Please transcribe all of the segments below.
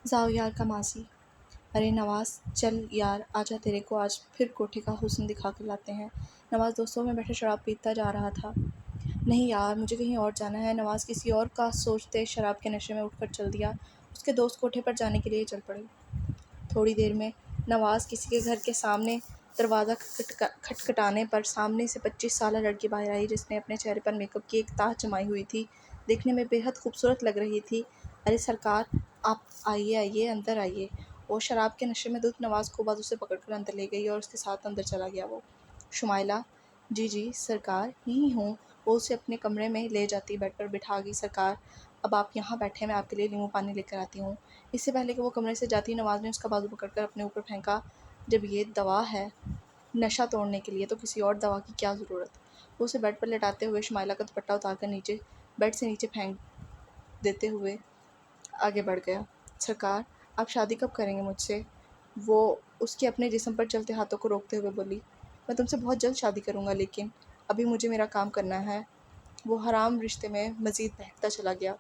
जाओ यार का मासी। अरे नवाज़ चल यार आजा, तेरे को आज फिर कोठे का हुस्न दिखा कर लाते हैं। नवाज़ दोस्तों में बैठे शराब पीता जा रहा था। नहीं यार, मुझे कहीं और जाना है। नवाज़ किसी और का सोचते शराब के नशे में उठकर चल दिया। उसके दोस्त कोठे पर जाने के लिए चल पड़े। थोड़ी देर में नवाज़ किसी के घर के सामने दरवाज़ा खटखटाने पर सामने से 25 साला लड़की बाहर आई, जिसने अपने चेहरे पर मेकअप की एक ताह जमाई हुई थी। देखने में बेहद खूबसूरत लग रही थी। अरे सरकार, आप आइए आइए, अंदर आइए। वो शराब के नशे में धुत नवाज़ को बाजू से पकड़कर अंदर ले गई और उसके साथ अंदर चला गया वो। शुमाइला, जी जी सरकार, यहीं हूँ। वो उसे अपने कमरे में ले जाती बेड पर बिठा गई। सरकार, अब आप यहाँ बैठे, मैं आपके लिए नींबू पानी लेकर आती हूँ। इससे पहले कि वो कमरे से जाती, नवाज़ ने उसका बाजू पकड़कर अपने ऊपर फेंका। जब ये दवा है नशा तोड़ने के लिए, तो किसी और दवा की क्या ज़रूरत। वो उसे बेड पर लेटाते हुए शुमाइला का दुपट्टा उतारकर नीचे बेड से नीचे फेंक देते हुए आगे बढ़ गया। सरकार, आप शादी कब करेंगे मुझसे? वो उसके अपने जिस्म पर चलते हाथों को रोकते हुए बोली। मैं तुमसे बहुत जल्द शादी करूँगा, लेकिन अभी मुझे मेरा काम करना है। वो हराम रिश्ते में मज़ीद बहकता चला गया।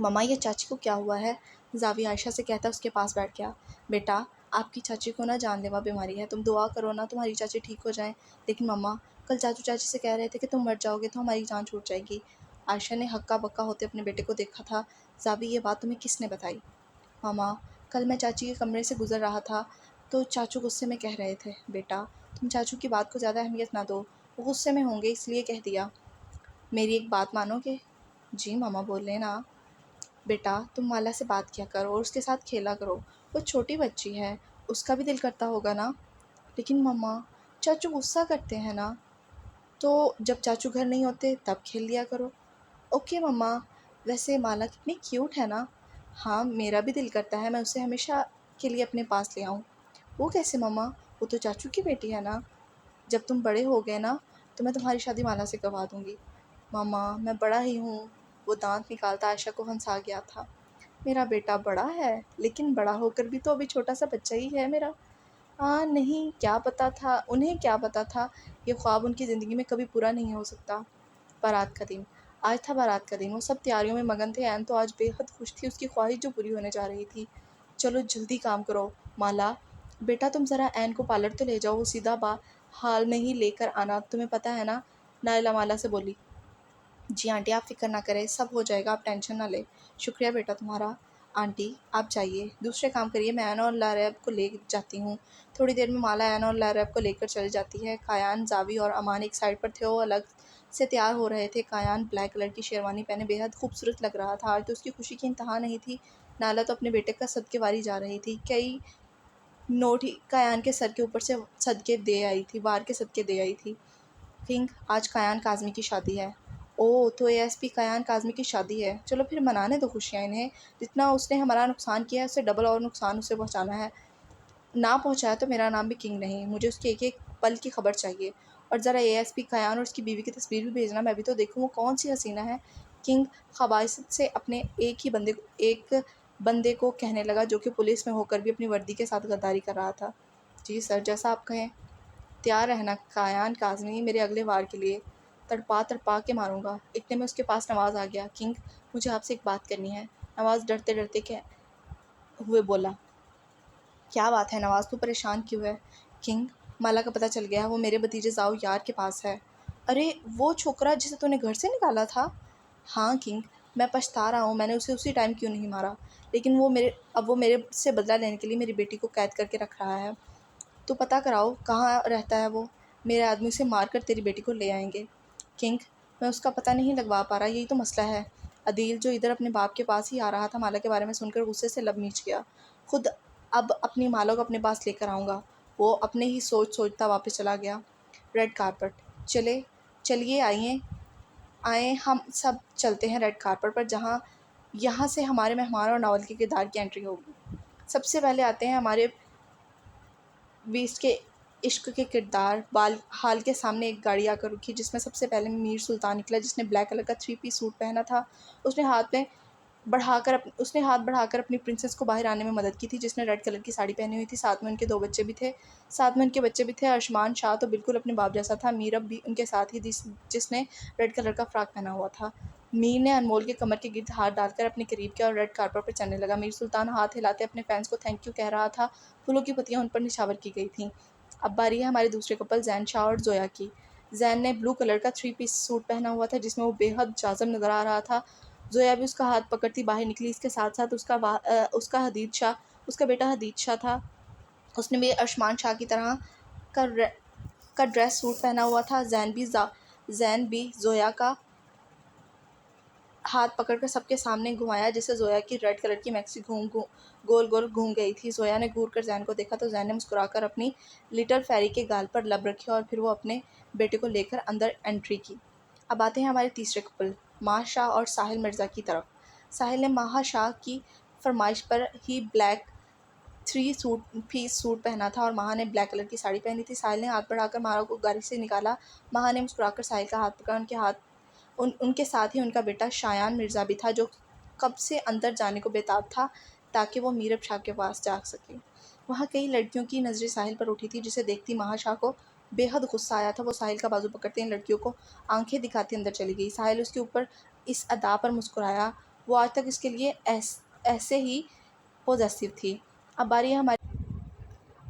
मम्मा, ये चाची को क्या हुआ है? जावी आयशा से कहता उसके पास बैठ गया। बेटा, आपकी चाची को ना जानलेवा बीमारी है, तुम दुआ करो ना तुम्हारी चाची ठीक हो जाए। लेकिन मम्मा, कल चाचू चाची से कह रहे थे कि तुम मर जाओगे तो हमारी जान छूट जाएगी। आयशा ने हक्का बक्का होते अपने बेटे को देखा था। जावी, ये बात तुम्हें किसने बताई? मामा, कल मैं चाची के कमरे से गुजर रहा था तो चाचू गुस्से में कह रहे थे। बेटा, तुम चाचू की बात को ज़्यादा अहमियत ना दो, वो गुस्से में होंगे इसलिए कह दिया। मेरी एक बात मानोगे? जी मामा, बोले ना। बेटा, तुम माला से बात किया करो और उसके साथ खेला करो। वो छोटी बच्ची है, उसका भी दिल करता होगा ना। लेकिन मम्मा, चाचू गुस्सा करते हैं ना। तो जब चाचू घर नहीं होते तब खेल लिया करो। ओके मम्मा। वैसे माला कितनी क्यूट है ना। हाँ, मेरा भी दिल करता है मैं उसे हमेशा के लिए अपने पास ले आऊँ। वो कैसे मम्मा? वो तो चाचू की बेटी है ना। जब तुम बड़े हो गए ना तो मैं तुम्हारी शादी माला से करवा दूँगी। मम्मा, मैं बड़ा ही हूँ। वो दाँत निकालता आयशा को हँसा गया था। मेरा बेटा बड़ा है, लेकिन बड़ा होकर भी तो अभी छोटा-सा बच्चा ही है मेरा। हाँ, नहीं, क्या पता था उन्हें क्या पता था, ये ख्वाब उनकी ज़िंदगी में कभी पूरा नहीं हो सकता। बारात का दिन। आज था बारात का दिन। वो सब तैयारियों में मगन थे। ऐन तो आज बेहद खुश थी, उसकी ख्वाहिश जो पूरी होने जा रही थी। चलो जल्दी काम करो। माला, बेटा तुम ज़रा ऐन को पार्लर तो ले जाओ, वो सीधा हाल में ही लेकर आना, तुम्हें पता है ना। नायला माला से बोली। जी आंटी, आप फ़िक्र ना करें, सब हो जाएगा, आप टेंशन ना लें। शुक्रिया बेटा तुम्हारा। आंटी, आप जाइए, दूसरे काम करिए, मैं ऐन और लारैब को ले जाती हूँ। थोड़ी देर में माला ऐन और लारैब को लेकर चली जाती है। कायान, जावी और अमान एक साइड पर थे, वो अलग से तैयार हो रहे थे। कायान ब्लैक कलर की शेरवानी पहने बेहद खूबसूरत लग रहा था। आज तो उसकी खुशी की इंतहा नहीं थी। नाला तो अपने बेटे का सदके वारी जा रही थी। कई नोट ही कायान के सर के ऊपर से सदके दे आई थी, वार के सदके दे आई थी। किंग, आज कायान काज़मी की शादी है। ओह, तो एएसपी कायान काज़मी की शादी है। चलो फिर मनाने दो खुशियाँ इन्हें। जितना उसने हमारा नुकसान किया है उससे डबल और नुकसान उसे पहुँचाना है। ना पहुँचाया तो मेरा नाम भी किंग नहीं। मुझे उसके एक-एक पल की खबर चाहिए। और ज़रा एएसपी कायान और उसकी बीवी की तस्वीर भी भेजना, मैं भी तो देखूँ वो कौन-सी हसीना है। किंग ख़बाइसत से अपने एक बंदे को कहने लगा, जो कि पुलिस में होकर भी अपनी वर्दी के साथ गद्दारी कर रहा था। जी सर, जैसा आप कहें। तैयार रहना कायान काज़मी, मेरे अगले वार के लिए। तड़पा तड़पा के मारूंगा। इतने में उसके पास नवाज़ आ गया। किंग, मुझे आपसे एक बात करनी है। नवाज़ डरते डरते हुए बोला। क्या बात है नवाज़, तू परेशान क्यों है? किंग, माला का पता चल गया, वो मेरे भतीजे जाओ यार के पास है। अरे, वो छोकरा जिसे तूने घर से निकाला था? हाँ किंग, मैं पछता रहा हूँ मैंने उसे उसी टाइम क्यों नहीं मारा। लेकिन वो मेरे से बदला लेने के लिए मेरी बेटी को कैद करके रख रहा है। तो पता कराओ कहाँ रहता है वो। मेरे आदमी उसे मार कर तेरी बेटी को ले आएंगे। किंग, मैं उसका पता नहीं लगवा पा रहा, यही तो मसला है। अदील, जो इधर अपने बाप के पास ही आ रहा था, माला के बारे में सुनकर गुस्से से लब नीच गया। खुद अब अपनी माला को अपने पास लेकर आऊँगा। वो अपने ही सोचता वापस चला गया। Red carpet. चले चलिए आइए आए हम सब चलते हैं रेड कारपेट पर, जहाँ यहाँ से हमारे मेहमान और नावल के किरदार की एंट्री होगी। सबसे पहले आते हैं हमारे बीस्ट के इश्क के किरदार। बाल हाल के सामने एक गाड़ी आकर रुकी, जिसमें सबसे पहले मीर सुल्तान निकला, जिसने ब्लैक कलर का 3 पीस सूट पहना था। उसने हाथ बढ़ाकर अपनी प्रिंसेस को बाहर आने में मदद की थी, जिसने रेड कलर की साड़ी पहनी हुई थी। साथ में उनके 2 बच्चे भी थे। अरशमान शाह तो बिल्कुल अपने बाप जैसा था। मीरब भी उनके साथ ही जिसने रेड कलर का फ्रॉक पहना हुआ था। मीर ने अनमोल के कमर के गिर्द हाथ डालकर अपने करीब किया और रेड कारपेट पर चलने लगा। मीर सुल्तान हाथ हिलाते अपने फैंस को थैंक यू कह रहा था। फूलों की पत्तियां उन पर निछावर की गई थीं। अब बारी है हमारे दूसरे कपल जैन शाह और जोया की। जैन ने ब्लू कलर का 3 पीस सूट पहना हुआ था जिसमें वो बेहद जाज़ब नज़र आ रहा था। जोया भी उसका हाथ पकड़ती बाहर निकली। इसके साथ साथ उसका बेटा हदीज शाह था। उसने भी अरशमान शाह की तरह का का ड्रेस सूट पहना हुआ था। जैन भी जोया का हाथ पकड़कर सबके सामने घुमाया जिससे जोया की रेड कलर की मैक्सी गोल गोल घूम गई थी। जोया ने घूर कर जैन को देखा तो जैन ने मुस्कुराकर अपनी लिटिल फेरी के गाल पर लब रखी और फिर वो अपने बेटे को लेकर अंदर एंट्री की। अब आते हैं हमारे तीसरे कपल माह शाह और साहिल मिर्ज़ा की तरफ। साहिल ने माह शाह की फरमाइश पर ही ब्लैक 3 पीस सूट पहना था और माह ने ब्लैक कलर की साड़ी पहनी थी। साहिल ने हाथ बढ़ाकर माह को गाड़ी से निकाला। माह ने मुस्कुराकर साहिल का हाथ पकड़ा। उनके साथ ही उनका बेटा शायान मिर्ज़ा भी था जो कब से अंदर जाने को बेताब था ताकि वो मीरब शाह के पास जा सके। वहाँ कई लड़कियों की नज़रें साहिल पर उठी थी जिसे देखती महाशाह को बेहद गुस्सा आया था। वो साहिल का बाजू पकड़ते इन लड़कियों को आंखें दिखाती अंदर चली गई। साहिल उसके ऊपर इस अदा पर मुस्कुराया। वो आज तक इसके लिए ऐसे ही पॉजेसिव थी। अब बारी है हमारी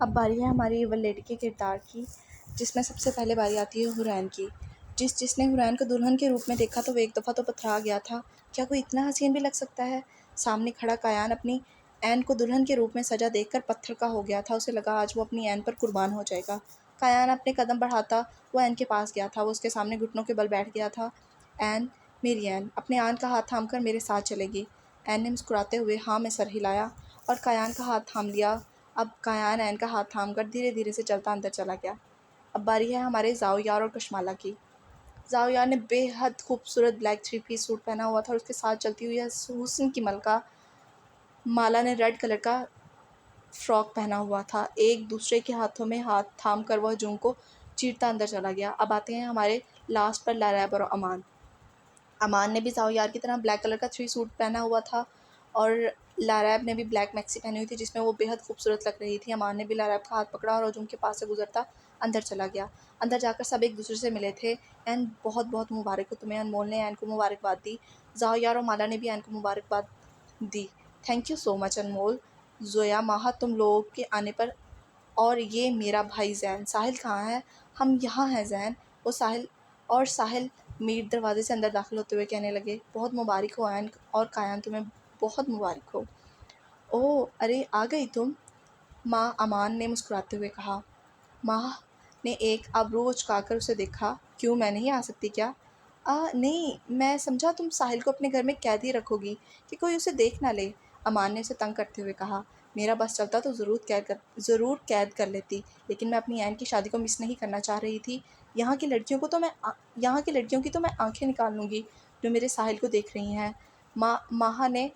अब बारी है हमारी एवल लेडी के किरदार की, जिसमें सबसे पहले बारी आती है हुरैन की। जिसने हुरैन को दुल्हन के रूप में देखा तो वो एक दफ़ा तो पथरा गया था। क्या कोई इतना हसीन भी लग सकता है? सामने खड़ा कायान अपनी ऐन को दुल्हन के रूप में सजा देखकर पत्थर का हो गया था। उसे लगा आज वो अपनी ऐन पर कुर्बान हो जाएगा। कायान अपने कदम बढ़ाता वो ऐन के पास गया था। वो उसके सामने घुटनों के बल बैठ गया था। ऐन, मेरी ऐन, अपने आन का हाथ थामकर मेरे साथ चलेगी। ऐन ने मुस्कुराते हुए हाँ में सर हिलाया और कायान का हाथ थाम लिया। अब कायान ऐन का हाथ थामकर धीरे धीरे से चलता अंदर चला गया। अब बारी है हमारे ज़ाओयार और कशमाला की। ज़ाओयार ने बेहद खूबसूरत ब्लैक 3 पीस सूट पहना हुआ था और उसके साथ चलती हुई हुस्न की मलका माला ने रेड कलर का फ्रॉक पहना हुआ था। एक दूसरे के हाथों में हाथ थाम कर वह जून को चीरता अंदर चला गया। अब आते हैं हमारे लास्ट पर लारैब और अमान। अमान ने भी ज़ाओयार की तरह ब्लैक कलर का 3 सूट पहना हुआ था और लारैब ने भी ब्लैक मैक्सी पहनी हुई थी जिसमें वो बेहद खूबसूरत लग रही थी। अमान ने भी लारैब का हाथ पकड़ा और हजूम के पास से गुजरता अंदर चला गया। अंदर जाकर सब एक दूसरे से मिले थे। एन बहुत बहुत मुबारक हो तुम्हें। अनमोल ने एन को मुबारकबाद दी। ज़ाओयार और माला ने भी एन को मुबारकबाद दी। थैंक यू सो मच अनमोल, जोया, माहा, तुम लोगों के आने पर। और ये मेरा भाई जैन। साहिल कहाँ है? हम यहाँ हैं जैन। साहिल मीर दरवाजे से अंदर दाखिल होते हुए कहने लगे, बहुत मुबारक हो ऐन और कायान, तुम्हें बहुत मुबारक हो। ओह अरे आ गई तुम, माँ अमान ने मुस्कुराते हुए कहा। माँ ने एक आबरू उचकाकर उसे देखा। क्यों, मैं नहीं आ सकती क्या? नहीं, मैं समझा तुम साहिल को अपने घर में कैद ही रखोगी कि कोई उसे देख ना ले। अमान ने उसे तंग करते हुए कहा। मेरा बस चलता तो ज़रूर कैद कर लेती, लेकिन मैं अपनी ऐन की शादी को मिस नहीं करना चाह रही थी। यहाँ की लड़कियों की तो मैं आंखें निकाल लूँगी जो मेरे साहिल को देख रही हैं। माहा ने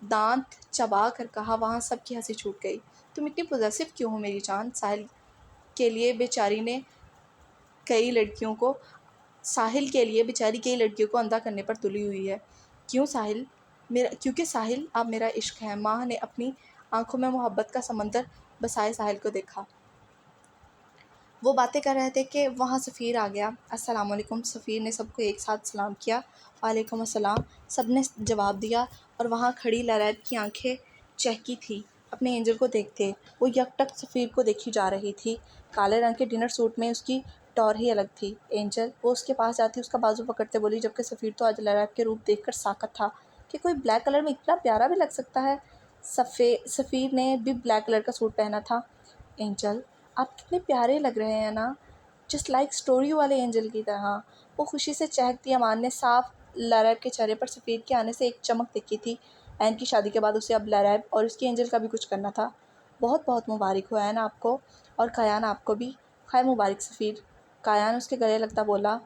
दांत चबा कर कहा। वहाँ सबकी हंसी छूट गई। तुम इतनी पॉजेसिव क्यों हो मेरी जान? के लिए बेचारी ने कई लड़कियों को साहिल के लिए बेचारी कई लड़कियों को अंधा करने पर तुली हुई है। क्योंकि साहिल अब मेरा इश्क है। माह ने अपनी आंखों में मोहब्बत का समंदर बसाए साहिल को देखा। वो बातें कर रहे थे कि वहाँ सफ़ीर आ गया। अस्सलाम वालेकुम। सफ़ीर ने सबको एक साथ सलाम किया। वालेकुम अस्सलाम, सब ने जवाब दिया और वहाँ खड़ी लारैब की आंखें चहकी थी अपने एंजल को देखते। वो यकटक सफ़ीर को देखी जा रही थी। काले रंग के डिनर सूट में उसकी टौर ही अलग थी। एंजल, वो उसके पास जाती उसका बाजू पकड़ते बोली, जबकि सफ़ीर तो आज लारैब के रूप देखकर साकत था कि कोई ब्लैक कलर में इतना प्यारा भी लग सकता है। सफ़ीर ने भी ब्लैक कलर का सूट पहना था। एंजल, आप कितने प्यारे लग रहे हैं ना, जस्ट लाइक स्टोरी वाले एंजल की तरह। वो खुशी से चहकती। अमान ने साफ लारैब के चेहरे पर सफ़ीर के आने से एक चमक देखी थी। ऐन की शादी के बाद उसे अब लारैब और उसकी एंजल का भी कुछ करना था। बहुत बहुत मुबारक हो ऐन आपको, और कायान आपको भी। खैर मुबारक सफ़ीर, कायान उसके गले लगता बोला।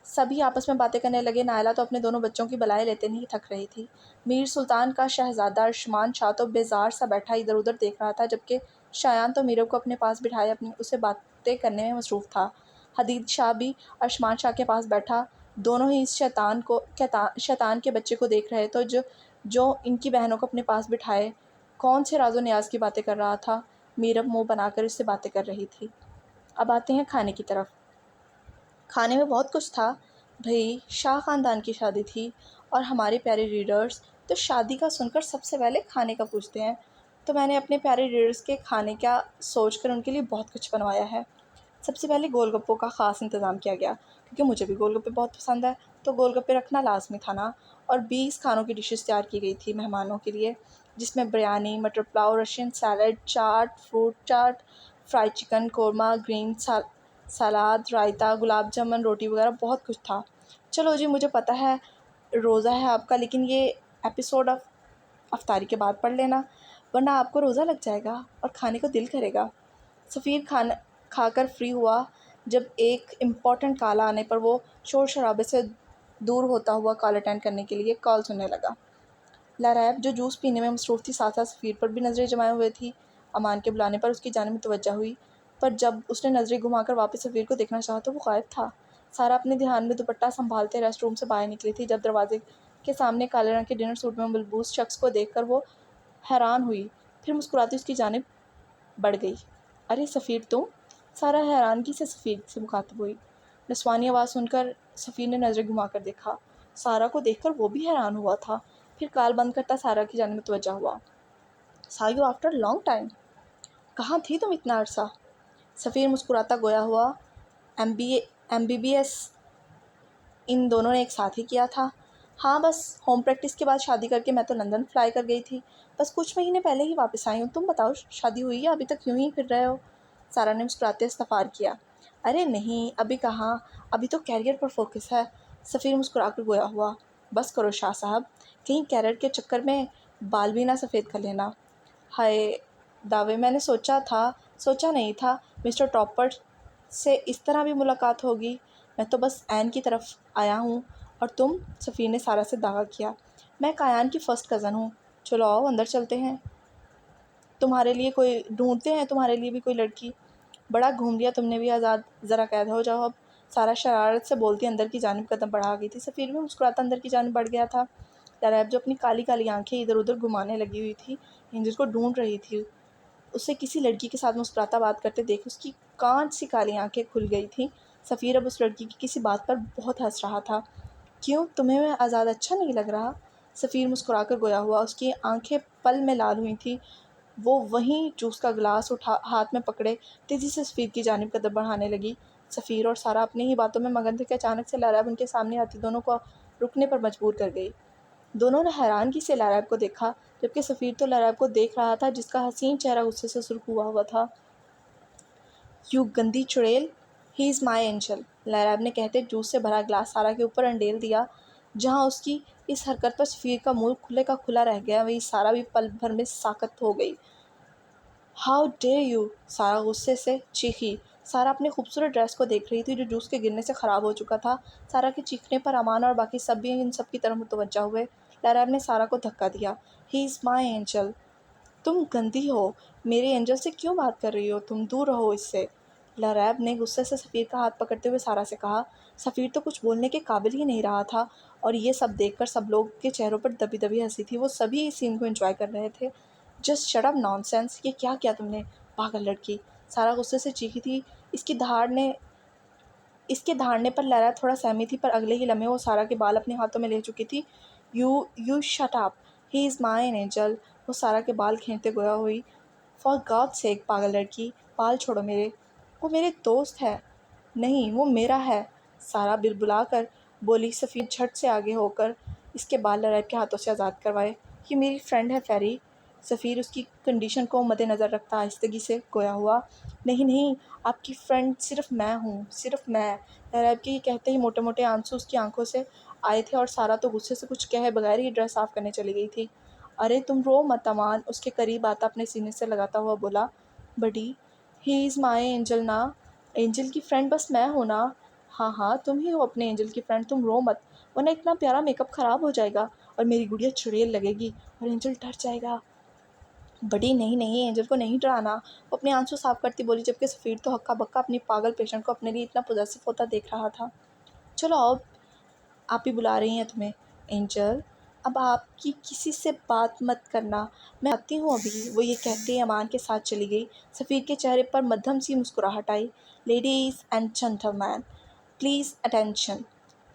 सभी आपस में बातें करने लगे। नायला तो अपने दोनों बच्चों की बलाएं लेते नहीं थक रही थी। मीर सुल्तान का शहज़ादा अरशमान शाह तो बेजार सा बैठा इधर उधर देख रहा था, जबकि शायान तो मीरब को अपने पास बिठाए अपनी उससे बातें करने में मसरूफ़ था। हदीद शाह भी अरशमान शाह के पास बैठा। दोनों ही इस शैतान के बच्चे को देख रहे थे जो इनकी बहनों को अपने पास बिठाए कौन से राजो न्याज की बातें कर रहा था। मीरब मुँह बनाकर इससे बातें कर रही थी। अब आते हैं खाने की तरफ। खाने में बहुत कुछ था। भई शाह ख़ानदान की शादी थी और हमारे प्यारे रीडर्स तो शादी का सुनकर सबसे पहले खाने का पूछते हैं। तो मैंने अपने प्यारे रीडर्स के खाने का सोचकर उनके लिए बहुत कुछ बनवाया है। सबसे पहले गोलगप्पों का ख़ास इंतज़ाम किया गया क्योंकि मुझे भी गोलगप्पे बहुत पसंद है, तो गोलगप्पे रखना लाज़मी था ना। और 20 खानों की डिशेज़ तैयार की गई थी मेहमानों के लिए, जिसमें बिरयानी, मटर पुलाव, रशियन सैलड, चाट, फ्रूट चाट, फ्राइड चिकन, कोरमा, ग्रीन सलाद, रायता, गुलाब जामुन, रोटी वगैरह बहुत कुछ था। चलो जी, मुझे पता है रोज़ा है आपका, लेकिन ये एपिसोड अफ्तारी के बाद पढ़ लेना, वरना आपको रोज़ा लग जाएगा और खाने को दिल करेगा। सफ़ीर खाना खाकर फ्री हुआ जब एक इम्पॉर्टेंट कॉल आने पर वो शोर शराबे से दूर होता हुआ कॉल अटेंड करने के लिए कॉल सुनने लगा। लरैब जो जूस पीने में मसरूफ़ थी, साथ साथ सफ़ीर पर भी नज़रें जमाए हुए थी। अमान के बुलाने पर उसकी जानिब मुतवज्जा हुई, पर जब उसने नज़रें घुमाकर वापस सफ़ीर को देखना चाहा तो वो गायब था। सारा अपने ध्यान में दुपट्टा संभालते रेस्ट रूम से बाहर निकली थी जब दरवाजे के सामने काले रंग के डिनर सूट में मलबूस शख्स को देखकर वो हैरान हुई, फिर मुस्कुराती उसकी जानिब बढ़ गई। अरे सफ़ीर तुम? सारा हैरानगी से सफ़ीर से मुखातिब हुई। नस्वानी आवाज़ सुनकर सफ़ीर ने नज़रें घुमाकर देखा। सारा को देखकर वो भी हैरान हुआ था, फिर कॉल बंद करता सारा की जानिब मुतवज्जा हुआ। "सा यू आफ्टर लॉन्ग टाइम? कहाँ थी तुम इतना अरसा?" सफ़ीर मुस्कुराता गोया हुआ। MBA MBBS इन दोनों ने एक साथ ही किया था। हाँ, बस होम प्रैक्टिस के बाद शादी करके मैं तो लंदन फ्लाई कर गई थी। बस कुछ महीने पहले ही वापस आई हूँ। तुम बताओ, शादी हुई या अभी तक यूं ही फिर रहे हो? सारा ने मुस्कुराते इस्तफ़ार किया। अरे नहीं, अभी कहाँ, अभी तो कैरियर पर फोकस है। सफ़ीर मुस्कुरा कर गोया हुआ। बस करो शाह साहब, कहीं कैरियर के चक्कर में बाल भी ना सफ़ेद कर लेना। हाय दावे, मैंने सोचा नहीं था मिस्टर टॉपर से इस तरह भी मुलाकात होगी। मैं तो बस ऐन की तरफ आया हूँ। और तुम? सफ़ीर ने सारा से दावा किया। मैं कायान की फ़र्स्ट कज़न हूँ। चलो आओ अंदर चलते हैं, तुम्हारे लिए कोई ढूंढते हैं, तुम्हारे लिए भी कोई लड़की। बड़ा घूम लिया तुमने भी आज़ाद, ज़रा कैद हो जाओ अब। सारा शरारत से बोलती अंदर की जानिब कदम बढ़ा गई थी। सफ़ीर भी मुस्कुराता अंदर की जानिब बढ़ गया था। लरैब जो अपनी काली काली आंखें इधर उधर घुमाने लगी हुई थी, एंजल को ढूंढ रही थी। उसे किसी लड़की के साथ मुस्कुराता बात करते देख उसकी कांच सी काली आंखें खुल गई थीं। सफ़ीर अब उस लड़की की किसी बात पर बहुत हंस रहा था। क्यों, तुम्हें मैं आज़ाद अच्छा नहीं लग रहा? सफ़ीर मुस्कुराकर गोया हुआ। उसकी आंखें पल में लाल हुई थीं। वो वहीं जूस का गिलास उठा हाथ में पकड़े तेज़ी से सफ़ीर की जानिब कदम बढ़ाने लगी। सफ़ीर और सारा अपनी ही बातों में मगन थे कि अचानक से लैरैब उनके सामने आती दोनों को रुकने पर मजबूर कर गई। दोनों ने हैरानगी से लैरैब को देखा, जबकि सफ़ीर तो लैरैब को देख रहा था जिसका हसीन चेहरा गुस्से से सुर्ख हुआ था। "यू गंदी चुड़ैल, ही इज़ माई एंजल," लैरैब ने कहते जूस से भरा गिलास सारा के ऊपर अंडेल दिया। जहाँ उसकी इस हरकत पर सफ़ीर का मुँह खुले का खुला रह गया, वहीं सारा भी पल भर में साकत हो गई। हाउ डेयर यू, सारा गुस्से से चीखी। सारा अपने खूबसूरत ड्रेस को देख रही थी जो जूस के गिरने से ख़राब हो चुका था। सारा के चीखने पर अमान और बाकी सब भी इन सब की तरफ मुतवज्जा हुए। लैरैब ने सारा को धक्का दिया। ही इज़ माई एंजल, तुम गंदी हो, मेरे एंजल से क्यों बात कर रही हो तुम, दूर रहो इससे। लरैब ने गुस्से से सफ़ीर का हाथ पकड़ते हुए सारा से कहा। सफ़ीर तो कुछ बोलने के काबिल ही नहीं रहा था, और ये सब देखकर सब लोग के चेहरों पर दबी दबी हंसी थी। वो सभी इस सीन को एंजॉय कर रहे थे। जस्ट शट अप नॉनसेंस, ये क्या किया तुमने, पागल लड़की, सारा गुस्से से चीखी थी। इसकी धाड़ ने इसके धाड़ने पर लैला थोड़ा सहमी थी, पर अगले ही लम्हे वो सारा के बाल अपने हाथों में ले चुकी थी। You shut up, he is my angel, वो सारा के बाल खींचते गोया हुई। फॉर गॉड सेक, पागल लड़की, बाल छोड़ो मेरे, वो मेरे दोस्त है। नहीं, वो मेरा है, सारा बिलबुला कर बोली। सफ़ीर झट से आगे होकर इसके बाल लरैब के हाथों से आज़ाद करवाए। ये मेरी फ्रेंड है फेरी। सफ़ीर उसकी कंडीशन को मद्देनज़र रखता आहिस्तगी से गोया हुआ। नहीं नहीं, आपकी फ्रेंड सिर्फ़ मैं हूँ, सिर्फ़ मैं। लरैब के ये कहते ही मोटे मोटे आंसू उसकी आंखों से आए थे, और सारा तो गुस्से से कुछ कहे बगैर ही ड्रेस साफ़ करने चली गई थी। अरे तुम रो मत अमान, उसके करीब आता अपने सीने से लगाता हुआ बोला। बडी, ही इज़ माई एंजल ना, एंजल की फ्रेंड बस मैं हूँ ना। हाँ हाँ, तुम ही हो अपने एंजल की फ्रेंड, तुम रो मत, वरना इतना प्यारा मेकअप ख़राब हो जाएगा और मेरी गुड़िया चुड़ैल लगेगी और एंजल डर जाएगा। बड़ी, नहीं नहीं, एंजल को नहीं डराना, वो अपने आंसू साफ करती बोली, जबकि सफ़ीर तो हक्का बक्का अपनी पागल पेशेंट को अपने लिए इतना पोजेसिव होता देख रहा था। चलो अब आप ही बुला रही हैं तुम्हें। एंजल, अब आपकी किसी से बात मत करना, मैं आती हूँ अभी, वो ये कहते ही अमान के साथ चली गई। सफ़ीर के चेहरे पर मध्यम सी मुस्कुराहट आई। Ladies and gentleman, please attention,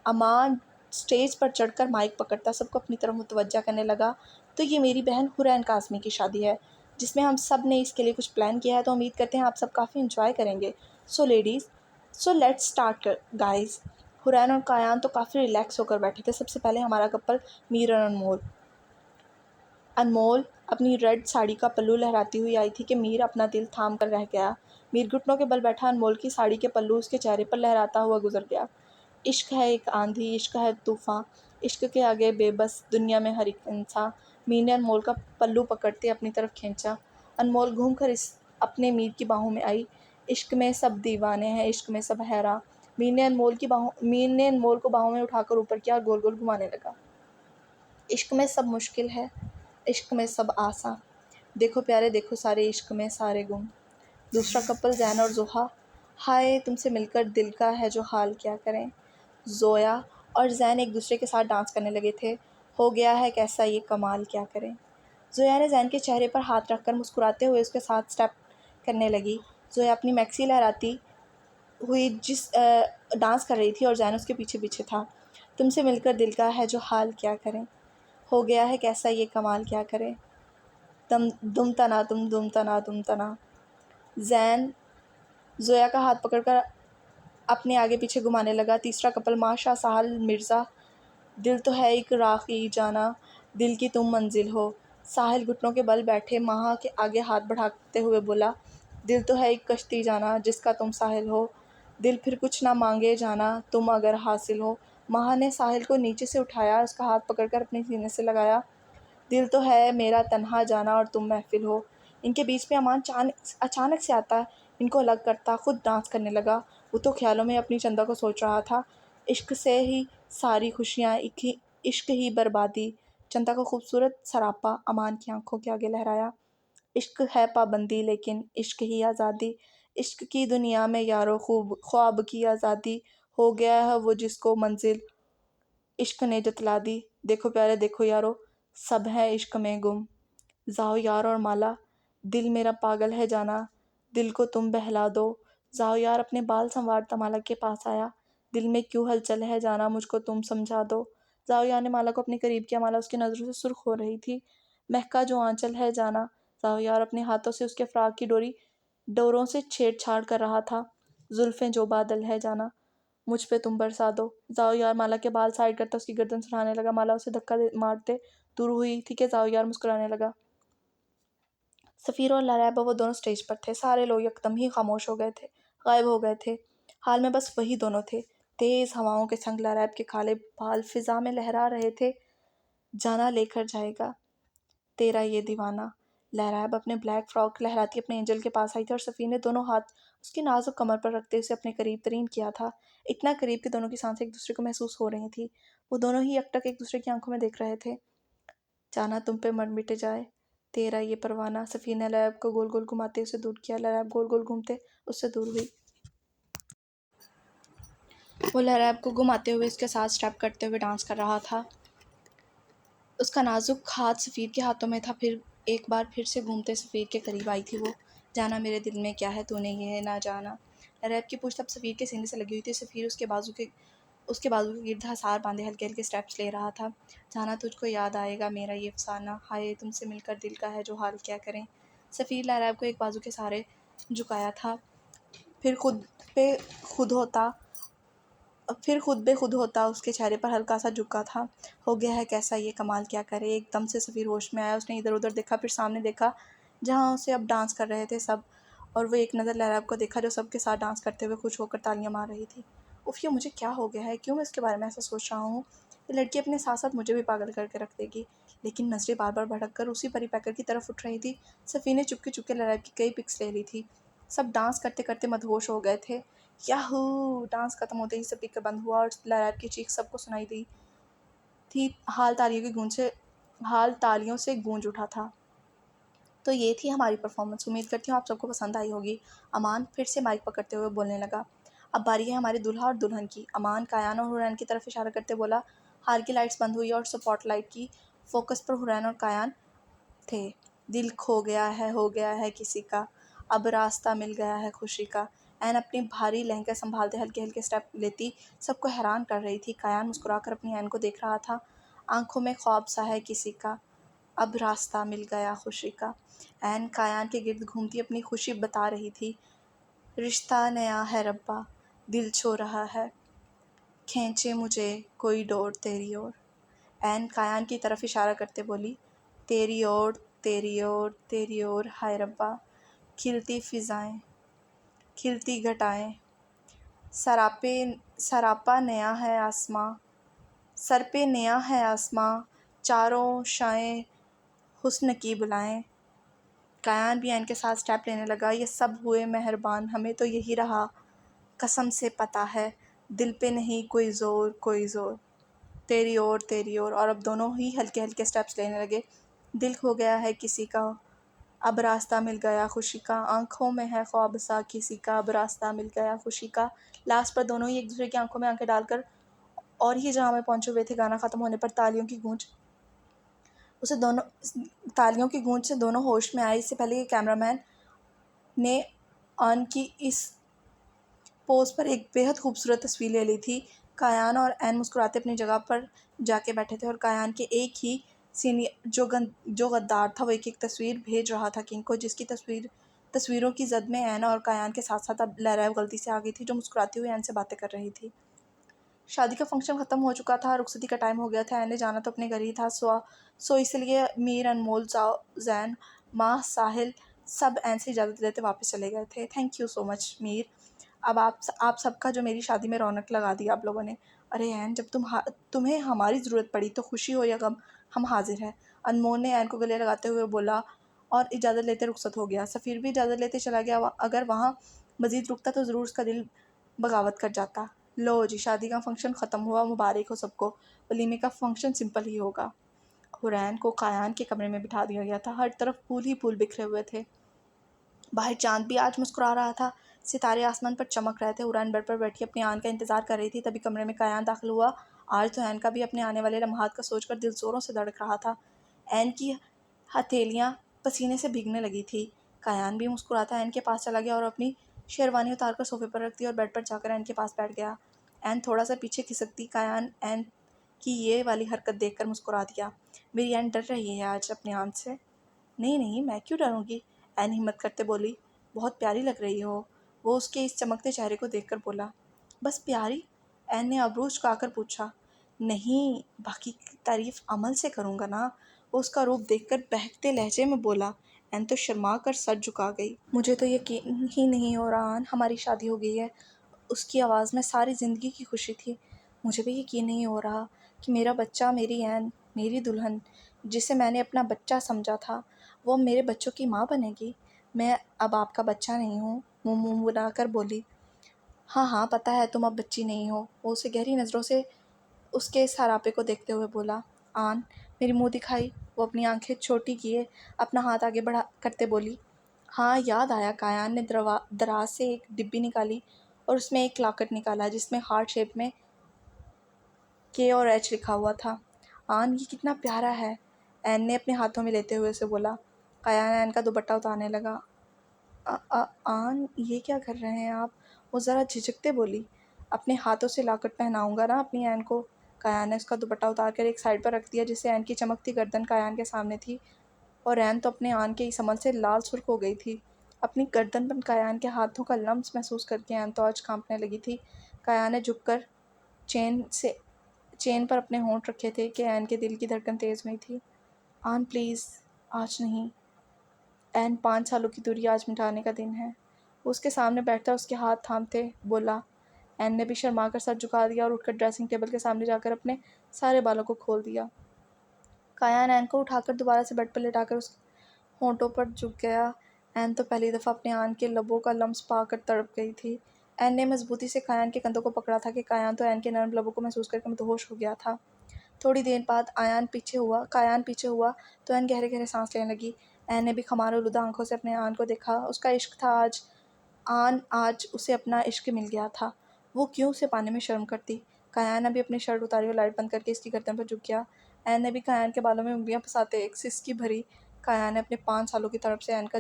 Aman stage पर चढ़कर माइक पकड़ता सबको अपनी तरफ मुतवज्जा करने लगा। तो ये मेरी बहन हुरैन काज़मी की शादी है, जिसमें हम सब ने इसके लिए कुछ प्लान किया है, तो उम्मीद करते हैं आप सब काफ़ी इंजॉय करेंगे। सो ladies, so let's start guys. Hurain और कायान तो काफ़ी रिलैक्स होकर बैठे थे। सबसे पहले हमारा कपल मीर और अनमोल अनमोल अपनी रेड साड़ी का पल्लू लहराती हुई आई थी कि मीर अपना दिल थाम कर रह गया। मीर घुटनों के बल बैठा अनमोल की साड़ी के पल्लू उसके चेहरे पर लहराता हुआ गुजर गया। इश्क है एक आंधी, इश्क है तूफ़ान, इश्क के आगे बेबस दुनिया में हर एक इंसान। मीर ने अनमोल का पल्लू पकड़ते अपनी तरफ खींचा। अनमोल घूम कर इस अपने मीर की बाहों में आई। इश्क में सब दीवाने हैं, इश्क में सब हैरान। मीर ने अनमोल को बाहों में उठाकर ऊपर किया और गोल गोल घुमाने लगा। इश्क में सब मुश्किल है, इश्क में सब आसान। देखो प्यारे देखो सारे, इश्क में सारे गुम। दूसरा कपल ज़ैन और ज़ोहा। हाय तुमसे मिलकर दिल का है जो हाल क्या करें। ज़ोया और ज़ैन एक दूसरे के साथ डांस करने लगे थे। हो गया है कैसा ये कमाल क्या करें। ज़ोया ने ज़ैन के चेहरे पर हाथ रखकर मुस्कुराते हुए उसके साथ स्टेप करने लगी। ज़ोया अपनी मैक्सी लहराती हुई डांस कर रही थी और ज़ैन उसके पीछे पीछे था। तुमसे मिलकर दिल का है जो हाल क्या करें, हो गया है कैसा ये कमाल क्या करें। दुम तना तुम दुम तना तुम तना। ज़ैन ज़ोया का हाथ पकड़कर अपने आगे पीछे घुमाने लगा। तीसरा कपल माशा साहल मिर्ज़ा। दिल तो है एक राखी जाना, दिल की तुम मंजिल हो। साहिल घुटनों के बल बैठे माहा के आगे हाथ बढ़ाते हुए बोला, दिल तो है एक कश्ती जाना जिसका तुम साहिल हो। दिल फिर कुछ ना मांगे जाना तुम अगर हासिल हो। माहा ने साहिल को नीचे से उठाया, उसका हाथ पकड़कर अपने सीने से लगाया। दिल तो है मेरा तन्हा जाना और तुम महफिल हो। इनके बीच में अमान अचानक से आता, इनको अलग करता, खुद डांस करने लगा। वो तो ख्यालों में अपनी चंदा को सोच रहा था। इश्क से ही सारी खुशियाँ, इश्क ही बर्बादी। चंदा को खूबसूरत सरापा अमान की आंखों के आगे लहराया। इश्क है पाबंदी लेकिन इश्क ही आज़ादी। इश्क की दुनिया में यारो खूब ख्वाब की आज़ादी। हो गया है वो जिसको मंजिल इश्क ने जतला दी। देखो प्यारे देखो यारो, सब है इश्क में गुम। जाओ यार और माला, दिल मेरा पागल है जाना, दिल को तुम बहला दो। जाओ यार अपने बाल संवारता माला के पास आया। दिल में क्यों हलचल है जाना, मुझको तुम समझा दो। जाओ यार ने माला को अपने करीब किया। माला उसकी नज़रों से सुर्ख हो रही थी। महका जो आंचल है जाना। जाओ यार अपने हाथों से उसके फ्राक की डोरों से छेड़छाड़ कर रहा था। जुल्फ़ें जो बादल है जाना, मुझ पे तुम बरसा दो। जाओ यार माला के बाल साइड करता उसकी गर्दन सुड़ाने लगा। माला उसे धक्का मारते दूर हुई थी कि जाओ यार मुस्कुराने लगा। सफ़ीर और लरैबा वो दोनों स्टेज पर थे। सारे लोग एकदम ही खामोश हो गए थे, गायब हो गए थे। हाल में बस वही दोनों थे। तेज़ हवाओं के संग लरैब के काले बाल फिजा में लहरा रहे थे। जाना लेकर जाएगा तेरा ये दीवाना। लहराब अपने ब्लैक फ्रॉक लहराती अपने एंजल के पास आई थी और सफ़ीर ने दोनों हाथ उसकी नाजुक कमर पर रखते उसे अपने करीब तरीन किया था। इतना करीब कि दोनों की सांसें एक दूसरे को महसूस हो रही थी। वो दोनों ही एकटक एक दूसरे की आंखों में देख रहे थे। जाना तुम पे मर मिट जाए तेरा ये परवाना। सफ़ीर ने लैब को गोल गोल घुमाते उसे दूर किया। लैब गोल गोल घूमते उससे दूर हुई। वो लैब को घुमाते हुए उसके साथ स्टेप करते हुए डांस कर रहा था। उसका नाजुक हाथ सफ़ीर के हाथों में था। फिर एक बार फिर से घूमते सफ़ीर के करीब आई थी वो। जाना मेरे दिल में क्या है तूने ये ना जाना। लैब की पूँछ तब सफ़ीर के सीने से लगी हुई थी। सफ़ीर उसके बाजू के गिर्द हसार बांधे हल्के हल्के स्टेप्स ले रहा था। जाना तुझको याद आएगा मेरा ये अफसाना, हाय तुमसे मिलकर दिल का है जो हाल क्या करें। सफ़ीर लहराब को एक बाजू के सहारे झुकाया था। फिर खुद बे खुद होता उसके चेहरे पर हल्का सा झुका था। हो गया है कैसा ये कमाल क्या करे। एकदम से सफ़ीर होश में आया। उसने इधर उधर देखा, फिर सामने देखा जहाँ उसे अब डांस कर रहे थे सब। और वो एक नज़र लहराब को देखा जो सबके साथ डांस करते हुए खुश होकर तालियां मार रही थी। उफ़ ये मुझे क्या हो गया है, क्यों मैं इसके बारे में ऐसा सोच रहा हूँ। ये लड़की अपने साथ साथ मुझे भी पागल करके रख देगी। लेकिन नज़रें बार बार भटक कर उसी परी पैकर की तरफ उठ रही थी। सफ़ीर ने चुपके चुपके लहराब की कई पिक्स ले ली थी। सब डांस करते करते मदहोश हो गए थे। याहू! डांस खत्म होते ही स्पीकर बंद हुआ और लैब की चीख सबको सुनाई दी थी। हाल तालियों से गूंज उठा था। तो ये थी हमारी परफॉर्मेंस। उम्मीद करती हूँ आप सबको पसंद आई होगी। अमान फिर से माइक पकड़ते हुए बोलने लगा। अब बारी है हमारे दूल्हा और दुल्हन की। अमान कायान और हुरैन की तरफ इशारा करते बोला। हाल की लाइट्स बंद हुई और स्पॉटलाइट की फोकस पर हुरैन और कायान थे। दिल खो गया है हो गया है किसी का, अब रास्ता मिल गया है खुशी का। एन अपनी भारी लहंगा संभालते हल्के हल्के स्टेप लेती सबको हैरान कर रही थी। कायान मुस्कुराकर अपनी एन को देख रहा था। आंखों में ख्वाब सा है किसी का, अब रास्ता मिल गया खुशी का। एन कायान के गिर्द घूमती अपनी खुशी बता रही थी। रिश्ता नया है रब्बा, दिल छो रहा है, खींचे मुझे कोई डोर तेरी ओर। एन कायान की तरफ इशारा करते बोली, तेरी ओर तेरी ओर तेरी ओर हाय रब्बा, खिलती फिजाएं खिलती घटाएं, सरापे सरापा नया है आसमां, सर पे नया है आसमां, चारों शाएं हुस्न की बुलाएं। कायान भी एन के साथ स्टेप लेने लगा। ये सब हुए मेहरबान, हमें तो यही रहा कसम से पता है, दिल पे नहीं कोई ज़ोर, तेरी ओर। और अब दोनों ही हल्के हल्के स्टेप्स लेने लगे। दिल खो गया है किसी का, अब रास्ता मिल गया खुशी का, आंखों में है ख्वाब सा किसी का, अब रास्ता मिल गया खुशी का। लास्ट पर दोनों ही एक दूसरे की आंखों में आंखें डालकर और ही जहाँ में पहुंचे हुए थे। गाना ख़त्म होने पर तालियों की गूंज से दोनों होश में आए। इससे पहले कि कैमरामैन ने ऑन की इस पोज पर एक बेहद खूबसूरत तस्वीर ले ली थी। कायान और एन मुस्कुराते अपनी जगह पर जाके बैठे थे और कायान के एक ही सीनियर जो गद्दार था वो एक तस्वीर भेज रहा था किंग को, जिसकी तस्वीरों की जद में एन और कायान के साथ साथ अब लहराव गलती से आ गई थी, जो मुस्कुराती हुई एन से बातें कर रही थी। शादी का फंक्शन ख़त्म हो चुका था, रुखसती का टाइम हो गया था। एन ने जाना तो अपने घर ही था, सो इसलिए मीर, अनमोल, जैन, माँ, साहिल सब एन से इजाज़त लेते वापस चले गए थे। Thank you so much Mir, अब आप सबका जो मेरी शादी में रौनक लगा दी आप लोगों ने। अरे एन, जब तुम्हें हमारी ज़रूरत पड़ी तो खुशी हो या गम, हम हाजिर हैं। अनमोल ने एन को गले लगाते हुए बोला और इजाज़त लेते रुखसत हो गया। सफ़ीर भी इजाज़त लेते चला गया। अगर वहाँ मज़ीद रुकता तो ज़रूर उसका दिल बगावत कर जाता। लो जी, शादी का फंक्शन ख़त्म हुआ, मुबारक हो सबको। वलीमे का फंक्शन सिंपल ही होगा। हुरैन को कायान के कमरे में बिठा दिया गया था। हर तरफ फूल ही फूल बिखरे हुए थे। बाहर चांद भी आज मुस्कुरा रहा था, सितारे आसमान पर चमक रहे थे। हुरैन बेड पर बैठी अपनी आन का इंतज़ार कर रही थी, तभी कमरे में कायान दाखिल हुआ। आज तो एन का भी अपने आने वाले लम्हात का सोचकर दिल ज़ोरों से धड़क रहा था। एन की हथेलियाँ पसीने से भीगने लगी थी। कायान भी मुस्कुराता एन के पास चला गया और अपनी शेरवानी उतार कर सोफे पर रख दी और बेड पर जाकर एन के पास बैठ गया। एन थोड़ा सा पीछे खिसकती कायान एन की ये वाली हरकत देखकर मुस्कुरा दिया। मेरी एन डर रही है आज अपनी आन से। नहीं नहीं, मैं क्यों डरूंगी, एन हिम्मत करते बोली। बहुत प्यारी लग रही हो, वो उसके इस चमकते चेहरे को देखकर बोला। बस प्यारी, एन ने अबरूज झुकाकर पूछा। नहीं, बाकी की तारीफ अमल से करूँगा ना, वो उसका रूप देखकर बहकते लहजे में बोला। एन तो शर्मा कर सर झुका गई। मुझे तो यकीन ही नहीं हो रहा आन, हमारी शादी हो गई है। उसकी आवाज़ में सारी ज़िंदगी की खुशी थी। मुझे भी यकीन नहीं हो रहा कि मेरा बच्चा, मेरी एन, मेरी दुल्हन, जिसे मैंने अपना बच्चा समझा था, वो मेरे बच्चों की माँ बनेगी। मैं अब आपका बच्चा नहीं हूँ, मुँह मुड़ाकर बोली। हाँ हाँ, पता है तुम अब बच्ची नहीं हो, वो उसे गहरी नज़रों से उसके सरापे को देखते हुए बोला। आन, मेरी मुँह दिखाई। वो अपनी आंखें छोटी किए अपना हाथ आगे बढ़ा करते बोली। हाँ, याद आया। कायान ने दराज से एक डिब्बी निकाली और उसमें एक लॉकेट निकाला जिसमें हार्ट शेप में के और एच लिखा हुआ था। आन, ये कितना प्यारा है, एन ने अपने हाथों में लेते हुए उसे बोला। कायान एन का दुपट्टा उतारने लगा। आन, ये क्या कर रहे हैं आप, वो ज़रा झिझकते बोली। अपने हाथों से लॉकेट पहनाऊंगा ना अपनी एन को। कायान ने उसका दुपट्टा उतार कर एक साइड पर रख दिया, जिससे एन की चमकती गर्दन कायान के सामने थी और एन तो अपने आन के इस अमल से लाल सुर्ख हो गई थी। अपनी गर्दन पर कायान के हाथों का लम्स महसूस करके एन तो आज कांपने लगी थी। कायान ने झुककर चेन पर अपने होंठ रखे थे कि एन के दिल की धड़कन तेज़ हुई थी। आन प्लीज़, आज नहीं। एन, 5 सालों की दूरी आज मिटाने का दिन है। उसके सामने बैठता उसके हाथ थामते बोला। एन ने भी शर्मा कर सर झुका दिया और उठकर ड्रेसिंग टेबल के सामने जाकर अपने सारे बालों को खोल दिया। कायान एन को उठाकर दोबारा से बेड पर लेटाकर उसके होंठों पर झुक गया। एन तो पहली दफ़ा अपने आन के लबों का लम्स पाकर तड़प गई थी। एन ने मजबूती से कायान के कंधों को पकड़ा था कि कायान तो एन के नरम लबों को महसूस करके मदहोश हो गया था। थोड़ी देर बाद कायान पीछे हुआ तो एन गहरे गहरे सांस लेने लगी। एन ने भी खमार आलूदा आंखों से अपने आन को देखा। उसका इश्क था आज उसे अपना इश्क मिल गया था। वो क्यों उसे पाने में शर्म करती। कायान ने भी अपनी शर्ट उतारी और लाइट बंद करके इसकी गर्दन पर झुक गया। एन ने भी कायान के बालों में उंगलियां फंसाते एक सिसकी भरी। कायान ने अपने 5 सालों की तरफ से एन का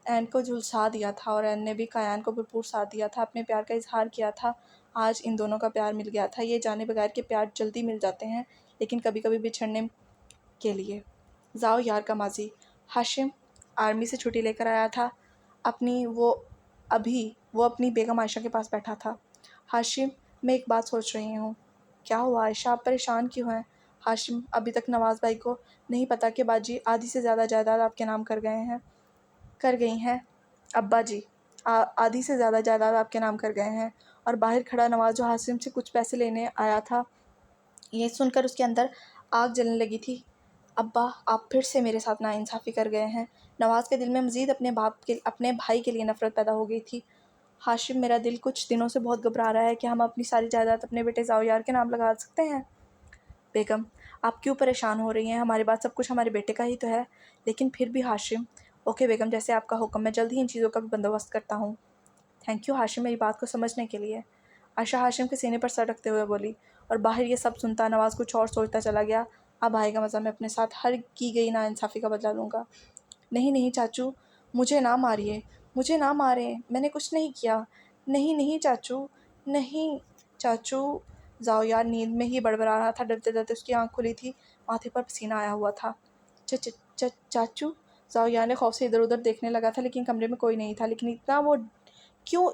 ऐन को झुलसा दिया था और ऐन ने भी कायान को भरपूर साथ दिया था, अपने प्यार का इजहार किया था। आज इन दोनों का प्यार मिल गया था, ये जाने बगैर कि प्यार जल्दी मिल जाते हैं लेकिन कभी कभी बिछड़ने के लिए। जाओ यार का माजी। हाशिम आर्मी से छुट्टी लेकर आया था। अपनी वो वो अपनी बेगम आयशा के पास बैठा था। हाशिम, मैं एक बात सोच रही हूँ। क्या हुआ आयशा, आप परेशान क्यों हैं? हाशिम, अभी तक नवाज़ भाई को नहीं पता कि बाजी आधी से ज़्यादा जायदाद आपके नाम कर गई हैं। अब्बा जी, आधी से ज़्यादा जायदाद आपके नाम कर गए हैं। और बाहर खड़ा नवाज़ जो हाशिम से कुछ पैसे लेने आया था, ये सुनकर उसके अंदर आग जलने लगी थी। अब्बा, आप फिर से मेरे साथ नाइंसाफ़ी कर गए हैं। नवाज़ के दिल में मज़ीद अपने भाई के लिए नफ़रत पैदा हो गई थी। हाशिम, मेरा दिल कुछ दिनों से बहुत घबरा रहा है कि हम अपनी सारी जायदाद अपने बेटे ज़ाओयार के नाम लगा सकते हैं। बेगम, आप क्यों परेशान हो रही हैं? हमारे पास सब कुछ हमारे बेटे का ही तो है। लेकिन फिर भी हाशिम। ओके बेगम, जैसे आपका हुक्म, मैं जल्द ही इन चीज़ों का भी बंदोबस्त करता हूँ। थैंक यू हाशिम, मेरी बात को समझने के लिए। आयशा हाशिम के सीने पर सर रखते हुए बोली। और बाहर ये सब सुनता नवाज़ कुछ और सोचता चला गया। अब आएगा मज़ा, मैं अपने साथ हर की गई नाइंसाफ़ी का बदला लूँगा। नहीं नहीं चाचू, मुझे ना मारिए, मुझे ना मारें, मैंने कुछ नहीं किया। नहीं नहीं चाचू, नहीं। चाचू, जाओ यार नींद में ही बड़बड़ा रहा था, डरते डरते उसकी आँख खुली थी, माथे पर पसीना आया हुआ था। च च च चाचू। जाओ यार ने खौफ से इधर उधर देखने लगा था, लेकिन कमरे में कोई नहीं था। लेकिन क्यों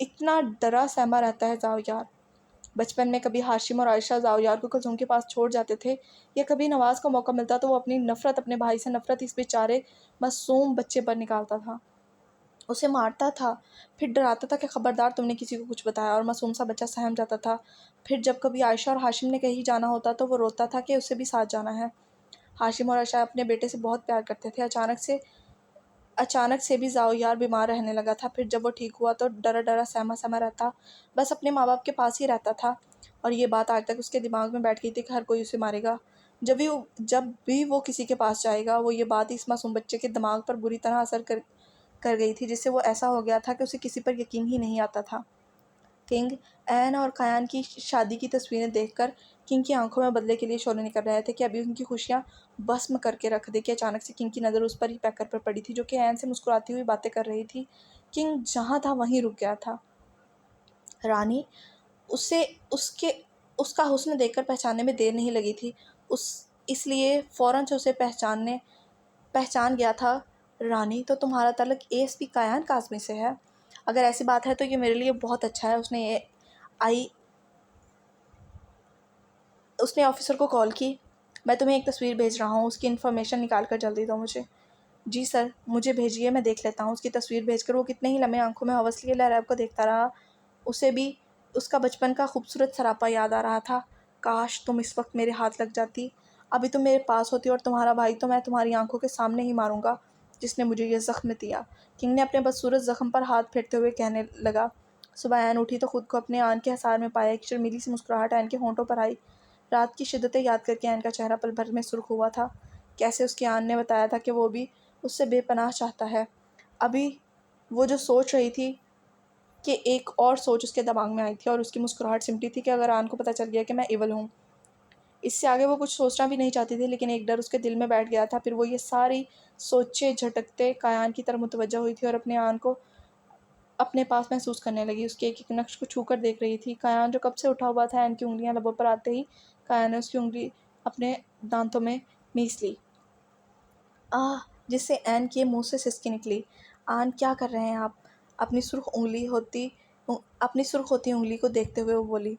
इतना डरा सहमा रहता है जाओ यार? बचपन में कभी हाशिम और आयशा ज़ाओयार को कुलसुम के पास छोड़ जाते थे, या कभी नवाज़ को मौका मिलता तो वो अपनी नफ़रत, अपने भाई से नफ़रत इस बेचारे मासूम बच्चे पर निकालता था। उसे मारता था, फिर डराता था कि खबरदार तुमने किसी को कुछ बताया, और मासूम सा बच्चा सहम जाता था। फिर जब कभी आयशा और हाशिम ने कहीं जाना होता तो वो रोता था कि उसे भी साथ जाना है। हाशिम और आयशा अपने बेटे से बहुत प्यार करते थे। अचानक से भी ज़ाओयार बीमार रहने लगा था। फिर जब वो ठीक हुआ तो डरा डरा सहमा सहमा रहता, बस अपने माँ बाप के पास ही रहता था। और ये बात आज तक उसके दिमाग में बैठ गई थी कि हर कोई उसे मारेगा। जब भी वो किसी के पास जाएगा, वो ये बात इस मासूम बच्चे के दिमाग पर बुरी तरह असर कर गई थी, जिससे वो ऐसा हो गया था कि उसे किसी पर यकीन ही नहीं आता था। किंग, ऐन और कायान की शादी की तस्वीरें देखकर किंग की आंखों में बदले के लिए शोले निकल रहे थे कि अभी उनकी खुशियां भस्म करके रख दे। कि अचानक से किंग की नज़र उस पर ही पैकर पर पड़ी थी, जो कि ऐन से मुस्कुराती हुई बातें कर रही थी। किंग जहाँ था वहीं रुक गया था। रानी, उसे उसके उसका हुस्न देखकर पहचानने में देर नहीं लगी थी। उस इसलिए फ़ौरन से उसे पहचान गया था। रानी, तो तुम्हारा ताल्लुक एएसपी कायान काज़मी से है? अगर ऐसी बात है तो ये मेरे लिए बहुत अच्छा है। आई उसने ऑफिसर को कॉल की। मैं तुम्हें एक तस्वीर भेज रहा हूँ, उसकी इन्फॉर्मेशन निकाल कर जल्दी दो मुझे। जी सर, मुझे भेजिए, मैं देख लेता हूँ। उसकी तस्वीर भेजकर वो कितने ही लम्हे आंखों में हवस लिए लहरैब को देखता रहा। उसे भी उसका बचपन का खूबसूरत सरापा याद आ रहा था। काश तुम इस वक्त मेरे हाथ लग जाती, अभी तुम मेरे पास होती, और तुम्हारा भाई तो मैं तुम्हारी आंखों के सामने ही मारूंगा, जिसने मुझे यह ज़ख्म दिया। किंग ने अपने बदसूरत ज़ख्म पर हाथ फेरते हुए कहने लगा। सुबह ऐन उठी तो खुद को अपने आन के हसार में पाया। एक शर्मीली सी मुस्कुराहट ऐन के होंठों पर आई। रात की शिद्दतें याद करके ऐन का चेहरा पल भर में सुर्ख हुआ था। कैसे उसकी आन ने बताया था कि वो भी उससे बेपनाह चाहता है। अभी वो जो सोच रही थी कि एक और सोच उसके दिमाग में आई थी, और उसकी मुस्कुराहट सिमटी थी कि अगर आन को पता चल गया कि मैं इवल हूँ। इससे आगे वो कुछ सोचना भी नहीं चाहती थी, लेकिन एक डर उसके दिल में बैठ गया था। फिर वो ये सारी सोचे झटकते कायान की तरफ मुतवज्जह हुई थी और अपने आन को अपने पास महसूस करने लगी। उसके एक एक नक्श को छूकर देख रही थी। कायान जो कब से उठा हुआ था, ऐन की उंगलियां लबों पर आते ही कायान ने उसकी उंगली अपने दांतों में मीस ली। आह! जिससे ऐन के मुँह से सिसकी निकली। आन, क्या कर रहे हैं आप? अपनी सुर्ख होती उंगली को देखते हुए वो बोली।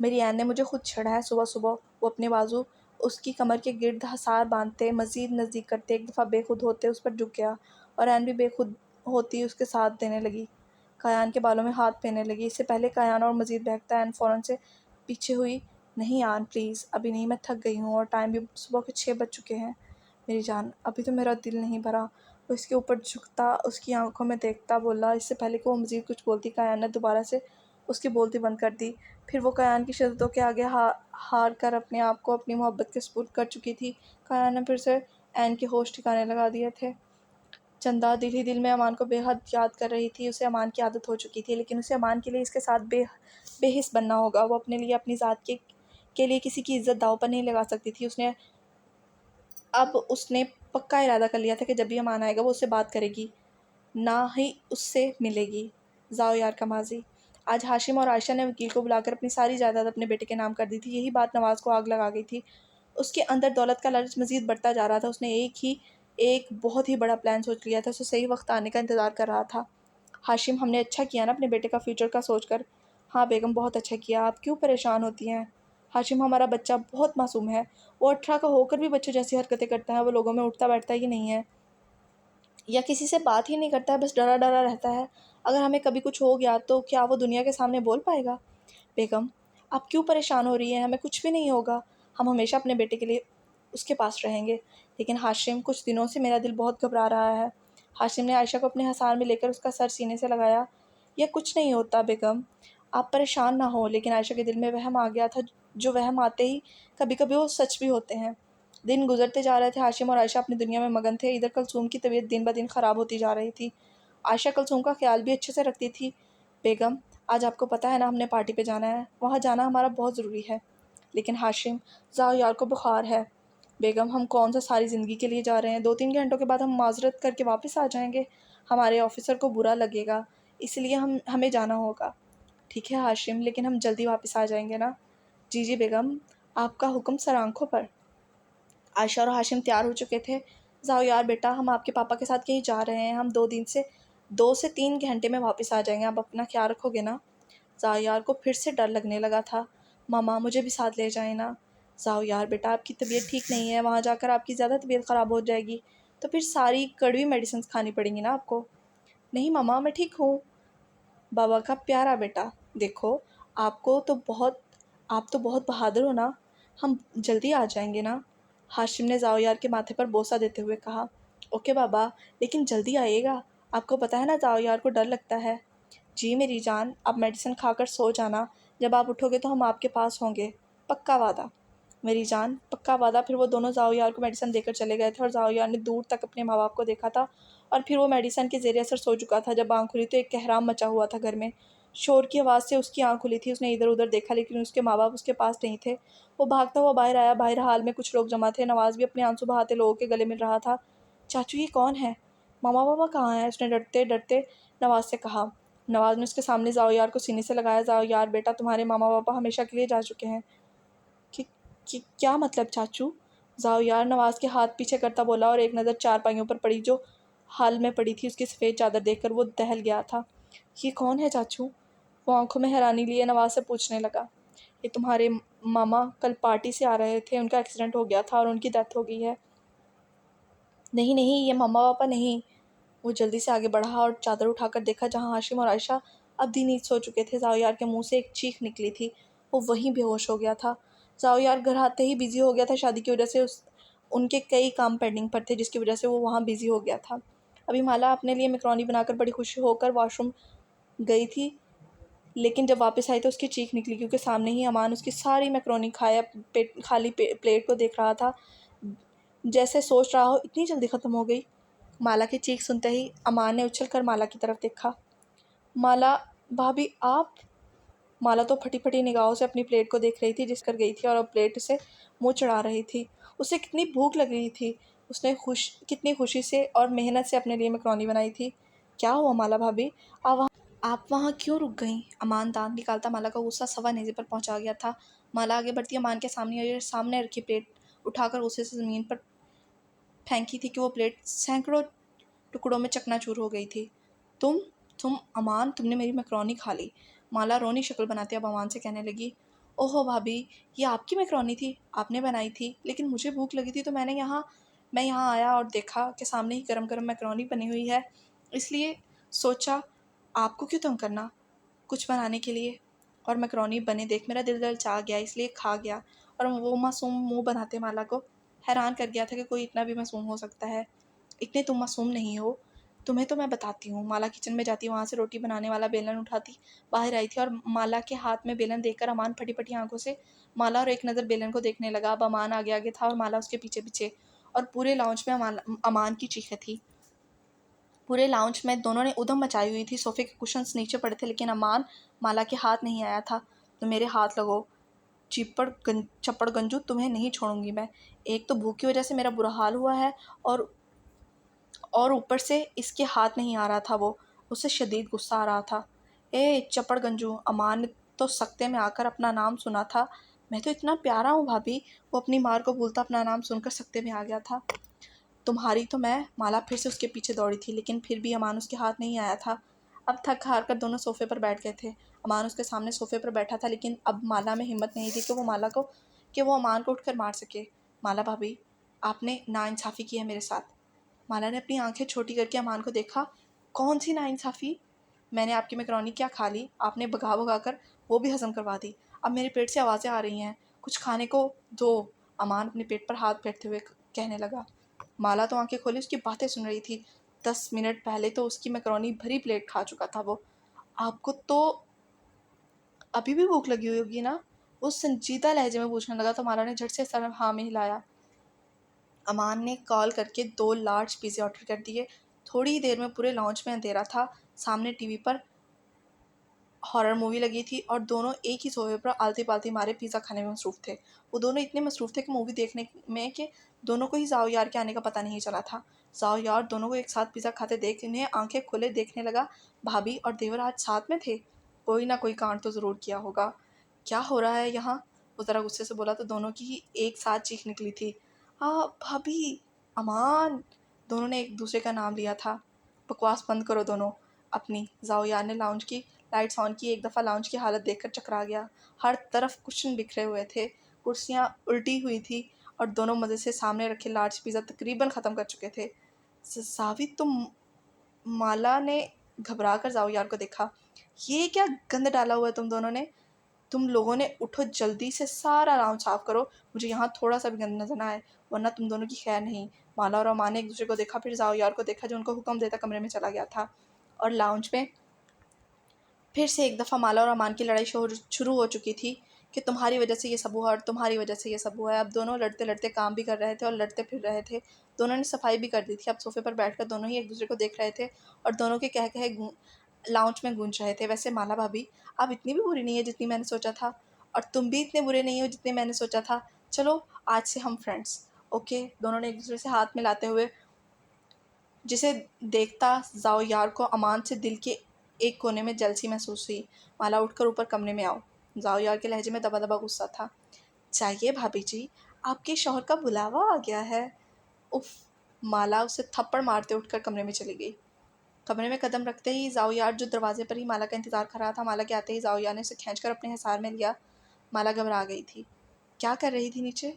मेरी ऐन ने मुझे खुद छेड़ा है सुबह-सुबह। वो अपने बाजू उसकी कमर के गिर्द हसार बांधते, मज़ीद नज़दीक करते, एक दफ़ा बेखुद होते उस पर झुक गया, और ऐन भी बेखुद होती उसके साथ देने लगी। कायान के बालों में हाथ फेरने लगी। इससे पहले कायान और मज़ीद बहकता ऐन फ़ौरन से पीछे हुई। नहीं आन, प्लीज़, अभी नहीं, मैं थक गई हूँ और टाइम भी सुबह के 6 बज चुके हैं। मेरी जान, अभी तो मेरा दिल नहीं भरा। वो इसके ऊपर झुकता, उसकी आंखों में देखता बोला। इससे पहले कि वो मज़ीद कुछ बोलती, कायान ने दोबारा से उसकी बोलती बंद कर दी। फिर वो कायान की शिद्दतों के आगे हार कर अपने आप को अपनी मोहब्बत के सुपुर्द कर चुकी थी। कायान ने फिर से ऐन के होश ठिकाने लगा दिए थे। चंदा दिल ही दिल में अमान को बेहद याद कर रही थी। उसे अमान की आदत हो चुकी थी, लेकिन उसे अमान के लिए इसके साथ बेहिस बनना होगा। वो अपने लिए, अपनी ज़ात के लिए किसी की इज़्ज़त दाँव पर नहीं लगा सकती थी। उसने पक्का इरादा कर लिया था कि जब भी अमान आएगा वो उससे बात करेगी। ना ही उससे मिलेगी। जाओ यार का माजी। आज हाशिम और आयशा ने वकील को बुलाकर अपनी सारी जायदाद अपने बेटे के नाम कर दी थी। यही बात नवाज़ को आग लगा गई थी। उसके अंदर दौलत का लालच मज़ीद बढ़ता जा रहा था। उसने एक बहुत ही बड़ा प्लान सोच लिया था। उसे सही वक़्त आने का इंतज़ार कर रहा था। हाशिम, हमने अच्छा किया ना अपने बेटे का फ्यूचर का सोचकर। हाँ बेगम, बहुत अच्छा किया। आप क्यों परेशान होती हैं? हाशिम, हमारा बच्चा बहुत मासूम है। वो 18 का होकर भी बच्चों जैसी हरकतें करता है। वो लोगों में उठता बैठता ही नहीं है, या किसी से बात ही नहीं करता है, बस डरा डरा रहता है। अगर हमें कभी कुछ हो गया तो क्या वो दुनिया के सामने बोल पाएगा? बेगम, आप क्यों परेशान हो रही हैं? हमें कुछ भी नहीं होगा। हम हमेशा अपने बेटे के लिए उसके पास रहेंगे। लेकिन हाशिम, कुछ दिनों से मेरा दिल बहुत घबरा रहा है। हाशिम ने आयशा को अपने हसार में लेकर उसका सर सीने से लगाया। यह कुछ नहीं होता बेगम, आप परेशान ना हो। लेकिन आयशा के दिल में वहम आ गया था। जो वहम आते ही कभी कभी वो सच भी होते हैं। दिन गुजरते जा रहे थे। हाशिम और आयशा अपनी दुनिया में मगन थे। इधर कुलसूम की तबीयत दिन ब दिन ख़राब होती जा रही थी। आयशा कुलसूम का ख्याल भी अच्छे से रखती थी। बेगम, आज आपको पता है ना, हमने पार्टी पे जाना है। वहाँ जाना हमारा बहुत ज़रूरी है। लेकिन हाशिम, ज़ाओ यार को बुखार है। बेगम, हम कौन सा सारी ज़िंदगी के लिए जा रहे हैं? 2-3 घंटों के बाद हम माजरत करके वापस आ जाएंगे। हमारे ऑफिसर को बुरा लगेगा, इसलिए हमें जाना होगा। ठीक है हाशिम, लेकिन हम जल्दी वापस आ जाएंगे ना? जी जी बेगम, आपका हुक्म सर आंखों पर। आयशा और हाशिम तैयार हो चुके थे। जाओ यार बेटा, हम आपके पापा के साथ कहीं जा रहे हैं। हम 2 से 3 घंटे में वापस आ जाएंगे। आप अपना ख्याल रखोगे ना? जाओ यार को फिर से डर लगने लगा था। मामा, मुझे भी साथ ले जाए ना। जाओ यार बेटा, आपकी तबीयत ठीक नहीं है। वहाँ जाकर आपकी ज़्यादा तबीयत ख़राब हो जाएगी, तो फिर सारी कड़वी मेडिसिन खानी पड़ेंगी ना आपको। नहीं मामा, मैं ठीक हूँ। बाबा का प्यारा बेटा, देखो, आपको तो बहुत आप तो बहुत बहादुर हो ना। हम जल्दी आ जाएंगे ना? हाशिम ने जाओयार के माथे पर बोसा देते हुए कहा। ओके बाबा, लेकिन जल्दी आइएगा। आपको पता है ना, जाओयार को डर लगता है। जी मेरी जान, आप मेडिसिन खाकर सो जाना। जब आप उठोगे तो हम आपके पास होंगे। पक्का वादा? मेरी जान, पक्का वादा। फिर वो दोनों जाओयार को मेडिसिन देकर चले गए थे और जाओयार ने दूर तक अपने माँ बाप को देखा था। और फिर वो मेडिसिन के ज़ेरे असर सो चुका था। जब आँख खुली तो एक कहराम मचा हुआ था घर में। शोर की आवाज़ से उसकी आँख खुली थी। उसने इधर उधर देखा, लेकिन उसके माँ बाप उसके पास नहीं थे। वो भागता हुआ बाहर आया। बाहर हाल में कुछ लोग जमा थे। नवाज़ भी अपने आंसू बहाते लोगों के गले मिल रहा था। चाचू, ये कौन है? मामा पापा कहाँ हैं? उसने डरते डरते नवाज़ से कहा। नवाज़ ने उसके सामने जाओयार को सीने से लगाया। जाओयार बेटा, तुम्हारे मामा पापा हमेशा के लिए जा चुके हैं। कि, क्या मतलब चाचू? जाओयार नवाज़ के हाथ पीछे करता बोला, और एक नज़र चारपाइयों पर पड़ी जो हाल में पड़ी थी। उसकी सफ़ेद चादर देखकर वो दहल गया था। ये कौन है चाचू? वो आंखों में हैरानी लिए नवाज़ से पूछने लगा। ये तुम्हारे मामा कल पार्टी से आ रहे थे। उनका एक्सीडेंट हो गया था और उनकी डेथ हो गई है। नहीं नहीं, ये मामा पापा नहीं। वो जल्दी से आगे बढ़ा और चादर उठाकर देखा जहाँ हाशिम और आयशा अब भी नींद सो चुके थे। जाओयार के मुंह से एक चीख निकली थी। वो वहीं बेहोश हो गया था। जाओयार घर आते ही बिजी हो गया था। शादी की वजह से उनके कई काम पेंडिंग पर थे, जिसकी वजह से वो वहाँ बिजी हो गया था। अभी माला अपने लिए मैक्रोनी बनाकर बड़ी खुशी होकर वॉशरूम गई थी, लेकिन जब वापस आई तो उसकी चीख निकली, क्योंकि सामने ही अमान उसकी सारी मैक्रोनी खाली प्लेट को देख रहा था। जैसे सोच रहा हो इतनी जल्दी ख़त्म हो गई। माला की चीख सुनते ही अमान ने उछल कर माला की तरफ देखा। माला भाभी, आप? माला तो फटी फटी निगाहों से अपनी प्लेट को देख रही थी, जिस कर गई थी, और अब प्लेट से मुंह चढ़ा रही थी। उसे कितनी भूख लग रही थी। उसने कितनी खुशी से और मेहनत से अपने लिए मैक्रोनी बनाई थी। क्या हुआ माला भाभी, आप वहाँ क्यों रुक गईं? अमान दांत निकालता माला का गुस्सा सवा नेज़े पर पहुंचा गया था। माला आगे बढ़ती अमान के सामने रखी प्लेट उठाकर उसे ज़मीन पर फेंकी थी कि वो प्लेट सैकड़ों टुकड़ों में चकनाचूर हो गई थी। तुम तुम अमान, तुमने मेरी मैक्रोनी खा ली। माला रोनी शक्ल बनाते अब अमान से कहने लगी। ओहो भाभी, ये आपकी मैक्रोनी थी? आपने बनाई थी? लेकिन मुझे भूख लगी थी तो मैं यहाँ आया और देखा कि सामने ही गरम गरम मैक्रोनी बनी हुई है, इसलिए सोचा आपको क्यों तंग करना कुछ बनाने के लिए। और मैक्रोनी बने देख मेरा दिल ललचा गया, इसलिए खा गया। और वो मासूम मुंह बनाते माला को हैरान कर गया था कि कोई इतना भी मासूम हो सकता है। इतने तुम मासूम नहीं हो। तुम्हें तो मैं बताती हूँ। माला किचन में जाती, वहाँ से रोटी बनाने वाला बेलन उठाती बाहर आई थी, और माला के हाथ में बेलन देखकर अमान फटी फटी आंखों से माला और एक नज़र बेलन को देखने लगा। अब अमान आगे आगे था और माला उसके पीछे पीछे, और पूरे लाउंज में अमान की चीखें थी। पूरे लाउंज में दोनों ने उधम मचाई हुई थी। सोफे के कुशन्स नीचे पड़े थे, लेकिन अमान माला के हाथ नहीं आया था। तो मेरे हाथ लगो चप्पड़ गंजू, तुम्हें नहीं छोड़ूंगी मैं। एक तो भूख की वजह से मेरा बुरा हाल हुआ है, और और ऊपर से इसके हाथ नहीं आ रहा था वो, उसे शदीद गुस्सा आ रहा था। ए चपड़ गंजू, अमान ने तो सकते में आकर अपना नाम सुना था। मैं तो इतना प्यारा हूँ भाभी। वो अपनी मार को भूलता अपना नाम सुनकर सकते में आ गया था। तुम्हारी तो मैं। माला फिर से उसके पीछे दौड़ी थी, लेकिन फिर भी अमान उसके हाथ नहीं आया था। अब थक हार कर दोनों सोफे पर बैठ गए थे। अमान उसके सामने सोफे पर बैठा था, लेकिन अब माला में हिम्मत नहीं थी कि वो अमान को उठकर मार सके। माला भाभी, आपने नाइंसाफ़ी की है मेरे साथ। माला ने अपनी आंखें छोटी करके अमान को देखा। कौन सी नाइंसाफ़ी? मैंने आपकी मैकरोनी क्या खा ली, आपने भगा भगा कर वो भी हजम करवा दी। अब मेरे पेट से आवाज़ें आ रही हैं, कुछ खाने को दो। अमान अपने पेट पर हाथ फेरते हुए कहने लगा। माला तो आंखें खोली उसकी बातें सुन रही थी। 10 मिनट पहले तो उसकी मैकरोनी भरी प्लेट खा चुका था वो। आपको तो अभी भी भूख लगी हुई होगी ना? वो संजीदा लहजे में पूछने लगा तो माला ने झट से सर हाँ में हिलाया। अमान ने कॉल करके 2 लार्ज पिज़्ज़े ऑर्डर कर दिए। थोड़ी ही देर में पूरे लॉन्च में अंधेरा था। सामने टीवी पर हॉरर मूवी लगी थी और दोनों एक ही सोफे पर आलती-पालती मारे पिज़्ज़ा खाने में मसरूफ़ थे। वो दोनों इतने मसरूफ़ थे कि मूवी देखने में कि दोनों को ही ज़ाओ यार के आने का पता नहीं चला था। ज़ाओ यार दोनों को एक साथ पिज़्ज़ा खाते देख इन्हें आंखें खोले देखने लगा। भाभी और देवर आज साथ में थे। कोई ना कोई कांड तो ज़रूर किया होगा। क्या हो रहा है यहाँ? वो ज़रा गुस्से से बोला तो दोनों की ही एक साथ चीख निकली थी। भाभी, अमान। दोनों ने एक दूसरे का नाम लिया था। बकवास बंद करो दोनों अपनी। ज़ाओ यार ने लाउंज की लाइट्स ऑन की। एक दफ़ा लाउंज की हालत देखकर चकरा गया। हर तरफ कुशन बिखरे हुए थे, कुर्सियाँ उल्टी हुई थी और दोनों मज़े से सामने रखे लार्ज पिज़्ज़ा तकरीबन ख़त्म कर चुके थे। सावित तुम। माला ने घबरा कर ज़ाओ यार को देखा। ये क्या गंद डाला हुआ है तुम दोनों ने? तुम लोगों ने उठो जल्दी से सारा लाउंज साफ़ करो। मुझे यहाँ थोड़ा सा भी गंद नजर ना आए, वरना तुम दोनों की खैर नहीं। माला और अमान ने एक दूसरे को देखा, फिर ज़ाओ यार को देखा जो उनको हुक्म देता कमरे में चला गया था। और लाउंज में फिर से एक दफ़ा माला और अमान की लड़ाई शुरू हो चुकी थी कि तुम्हारी वजह से ये सब हुआ और तुम्हारी वजह से ये सब हुआ है। अब दोनों लड़ते लड़ते काम भी कर रहे थे और लड़ते फिर रहे थे। दोनों ने सफाई भी कर दी थी। अब सोफे पर बैठकर दोनों ही एक दूसरे को देख रहे थे और दोनों के कह कहे लाउंज में गूंज रहे थे। वैसे माला भाभी, आप इतनी भी बुरी नहीं है जितनी मैंने सोचा था, और तुम भी इतने बुरे नहीं हो जितने मैंने सोचा था। चलो आज से हम फ्रेंड्स। ओके। दोनों ने एक दूसरे से हाथ मिलाते हुए, जिसे देखता ज़ाओ यार को अमान से दिल के एक कोने में जलसी महसूस हुई। माला उठकर ऊपर कमरे में आओ। ज़ाओ यार के लहजे में दबा दबा गुस्सा था। चाहिए भाभी जी, आपके शौहर का बुलावा आ गया है। उफ। माला उसे थप्पड़ मारते उठकर कमरे में चली गई। कमरे में कदम रखते ही ज़ाओ यार जो दरवाजे पर ही माला का इंतज़ार कर रहा था, माला के आते ही ज़ाओ यार ने उसे खींचकर अपने हिसार में लिया। माला घबरा गई थी। क्या कर रही थी नीचे?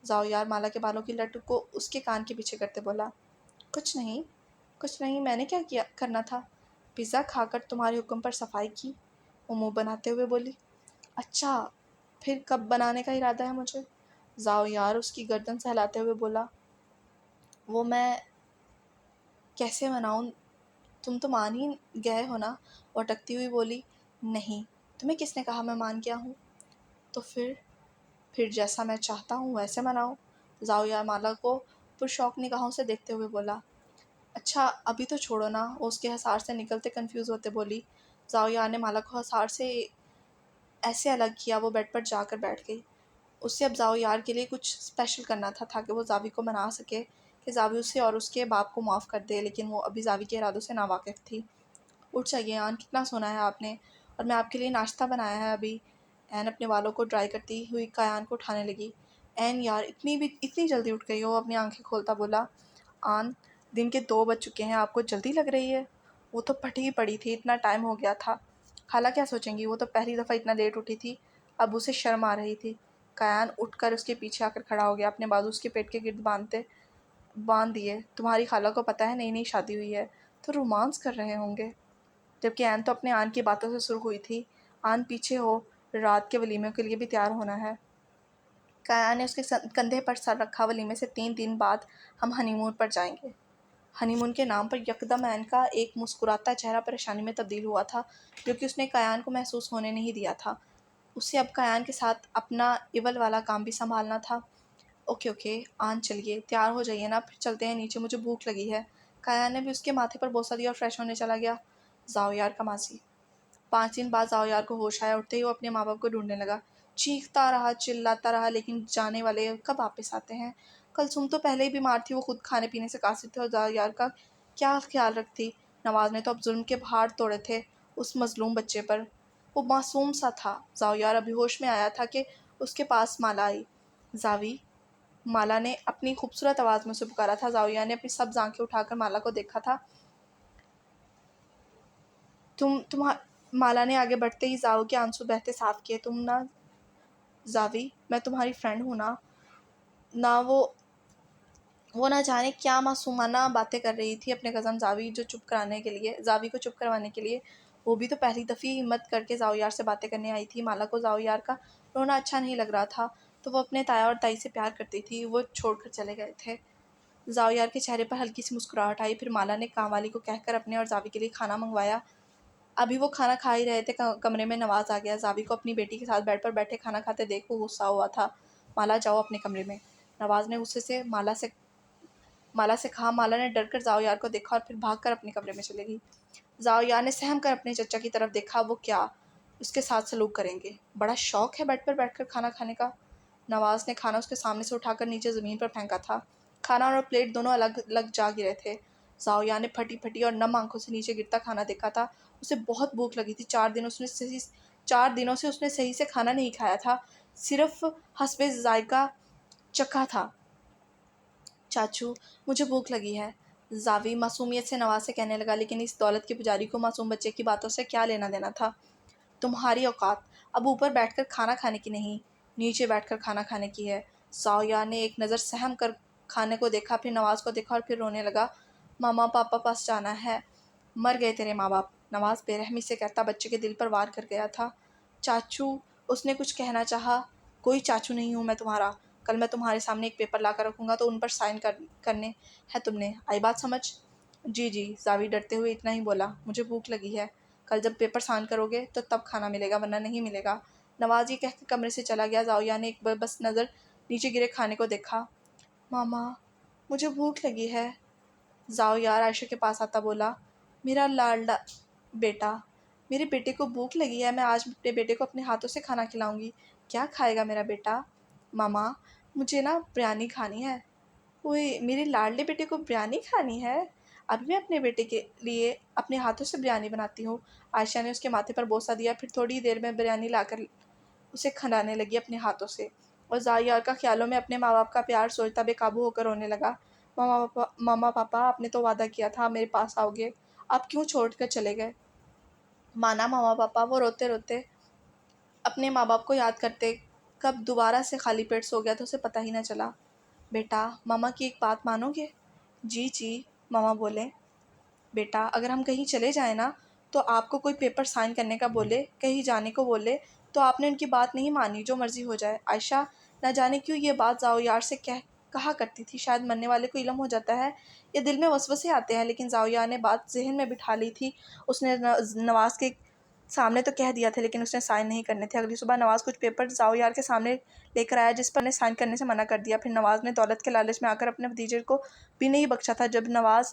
ज़ाओ यार माला के बालों की लट को उसके कान के पीछे करते बोला। कुछ नहीं, कुछ नहीं, मैंने क्या किया करना था? पिज़्ज़ा खाकर तुम्हारे हुक्म पर सफाई की, वो मुँह बनाते हुए बोली। अच्छा, फिर कब बनाने का इरादा है मुझे? ज़ाओ यार उसकी गर्दन सहलाते हुए बोला। वो मैं कैसे मनाऊँ? तुम तो मान ही गए हो ना? वो अटकती हुई बोली। नहीं, तुम्हें किसने कहा मैं मान गया हूँ? तो फिर जैसा मैं चाहता हूँ वैसे मनाओ। ज़ाओ यार माला को पुरशौक निगाहों से देखते हुए बोला। अच्छा अभी तो छोड़ो ना, वो उसके हिसार से निकलते कंफ्यूज होते बोली। ज़ाओ यार ने माला को हिसार से ऐसे अलग किया वो बेड पर जाकर बैठ गई। उसे अब ज़ाओ यार के लिए कुछ स्पेशल करना था ताकि वो ज़ावी को मना सके कि ज़ावी उसे और उसके बाप को माफ़ कर दे, लेकिन वो अभी ज़ावी के इरादों से नावाकिफ़ थी। उठ जाइए आन, कितना सोना है आपने, और मैं आपके लिए नाश्ता बनाया है अभी। एन अपने बालों को ड्राई करती हुई कायान को उठाने लगी। एन यार इतनी जल्दी उठ गई हो? अपनी आंखें खोलता बोला। आन, दिन के 2 बज चुके हैं, आपको जल्दी लग रही है? वो तो फटी ही पड़ी थी, इतना टाइम हो गया था। खाला क्या सोचेंगी, वो तो पहली दफ़ा इतना लेट उठी थी। अब उसे शर्म आ रही थी। कायान उठकर उसके पीछे आकर खड़ा हो गया, अपने बाजू उसके पेट के गिर्द बांध दिए। तुम्हारी खाला को पता है नई नई शादी हुई है, तो रोमांस कर रहे होंगे। जबकि एन तो अपने आन की बातों से सुर्ख हुई थी। आन पीछे हो, रात के वलीमे के लिए भी तैयार होना है। काया ने उसके कंधे पर सर रखा। वलीमे से 3 दिन बाद हम हनीमून पर जाएंगे। हनीमून के नाम पर यकदम एन का एक मुस्कुराता चेहरा परेशानी में तब्दील हुआ था, जो कि उसने कायान को महसूस होने नहीं दिया था। उसे अब कायान के साथ अपना इवल वाला काम भी संभालना था। ओके ओके आन, चलिए तैयार हो जाइए ना, फिर चलते हैं नीचे, मुझे भूख लगी है। कायान ने भी उसके माथे पर बोसा दिया और फ्रेश होने चला गया। जाओ यार का मासी। 5 दिन बाद ज़ाओ यार को होश आया। उठते ही वो अपने माँ बाप को ढूंढने लगा। चीखता रहा, चिल्लाता रहा, लेकिन जाने वाले कब वापस आते हैं? कल सुम तो पहले ही बीमार थी, वो खुद खाने पीने से कासिर थे और ज़ाओ यार का क्या ख्याल रखती। नवाज़ ने तो अब जुल्म के पहाड़ तोड़े थे उस मज़लूम बच्चे पर। वो मासूम सा था। ज़ावियार अभी होश में आया था कि उसके पास माला आई। ज़ावी, माला ने अपनी खूबसूरत आवाज़ में उसे पुकारा था। ज़ाविया ने अपनी सब्ज़ आंखें उठाकर माला को देखा था। तुम माला ने आगे बढ़ते ही ज़ाव के आंसू बहते साफ किए। तुम ना ज़ावी, मैं तुम्हारी फ्रेंड हूँ ना। ना वो ना जाने क्या मासूमाना बातें कर रही थी अपने कज़न ज़ावी को चुप करवाने के लिए। वो भी तो पहली दफ़ी हिम्मत करके ज़ावियार से बातें करने आई थी। माला को ज़ावियार का रोना अच्छा नहीं लग रहा था, तो वो अपने ताया और ताई से प्यार करती थी। वो छोड़कर चले गए थे। ज़ावियार के चेहरे पर हल्की सी मुस्कुराहट आई। फिर माला ने काम वाली को कहकर अपने और ज़ावी के लिए खाना मंगवाया। अभी वो खाना खा ही रहे थे, कमरे में नवाज़ आ गया। ज़ावी को अपनी बेटी के साथ बेड पर बैठे खाना खाते देख वो गुस्सा हुआ था। माला, जाओ अपने कमरे में। नवाज़ ने गुस्से से माला से कहा। माला ने डर कर ज़ावियार को देखा और फिर भागकर अपने कमरे में चली गई। ज़ावियार ने सहम कर अपने चचा की तरफ देखा। वो क्या उसके साथ सलूक करेंगे? बड़ा शौक है बेड पर बैठकर खाना खाने का। नवाज़ ने खाना उसके सामने से उठाकर नीचे ज़मीन पर फेंका था। खाना और प्लेट दोनों अलग अलग जा गिरे थे। ज़ावियार ने फटी फटी और नम आंखों से नीचे गिरता खाना देखा था। उसे बहुत भूख लगी थी। 4 दिनों से उसने सही से खाना नहीं खाया था, सिर्फ हस्बे जायका चखा था। चाचू, मुझे भूख लगी है। ज़ावी मासूमियत से नवाज से कहने लगा, लेकिन इस दौलत के पुजारी को मासूम बच्चे की बातों से क्या लेना देना था। तुम्हारी औकात अब ऊपर बैठकर खाना खाने की नहीं, नीचे बैठकर खाना खाने की है। साओया ने एक नज़र सहम कर खाने को देखा, फिर नवाज को देखा और फिर रोने लगा। मामा पापा पास जाना है। मर गए तेरे माँ बाप, नवाज बेरहमी से कहता बच्चे के दिल पर वार कर गया था। चाचू, उसने कुछ कहना चाहा। कोई चाचू नहीं हूँ मैं तुम्हारा। कल मैं तुम्हारे सामने एक पेपर ला कर रखूँगा तो उन पर साइन करने हैं तुमने। आई बात समझ? जी जी, जावी डरते हुए इतना ही बोला। मुझे भूख लगी है। कल जब पेपर साइन करोगे तो तब खाना मिलेगा, वरना नहीं मिलेगा। नवाज ये कहकर कमरे से चला गया। जाविया ने एक बार बस नज़र नीचे गिरे खाने को देखा। मामा, मुझे भूख लगी है। जावियार आयशा के पास आता बोला, मेरा लाडला बेटा, मेरे बेटे को भूख लगी है। मैं आज अपने बेटे को अपने हाथों से खाना खिलाऊंगी। क्या खाएगा मेरा बेटा? मामा, मुझे ना बिरयानी खानी है। ओए, मेरे लाडले बेटे को बिरयानी खानी है? अभी मैं अपने बेटे के लिए अपने हाथों से बिरयानी बनाती हूँ। आयशा ने उसके माथे पर बोसा दिया, फिर थोड़ी देर में बिरयानी लाकर उसे खिलाने लगी अपने हाथों से। और ज़ाहियार का ख्यालों में अपने माँ बाप का प्यार सोचता बेकाबू होकर रोने लगा। मामा पापा, आपने तो वादा किया था मेरे पास आओगे, आप क्यों छोड़ कर चले गए? माना मामा पापा, वो रोते रोते अपने माँ बाप को याद करते। कब दोबारा से खाली पेट सो गया तो उसे पता ही न चला। बेटा, मामा की एक बात मानोगे? जी जी, मामा बोले। बेटा, अगर हम कहीं चले जाएं ना, तो आपको कोई पेपर साइन करने का बोले, कहीं जाने को बोले, तो आपने उनकी बात नहीं मानी, जो मर्जी हो जाए। आयशा न जाने क्यों ये बात ज़ावियार से कहा करती थी। शायद मरने वाले को इल्म हो जाता है या दिल में वसवसे आते हैं, लेकिन ज़ावियार ने बात जहन में बिठा ली थी। उसने नवाज़ के सामने तो कह दिया था, लेकिन उसने साइन नहीं करने थे। अगली सुबह नवाज़ कुछ पेपर ज़ावियार के सामने लेकर आया, जिस पर ने साइन करने से मना कर दिया। फिर नवाज़ ने दौलत के लालच में आकर अपने भतीजे को भी नहीं बख्शा था। जब नवाज़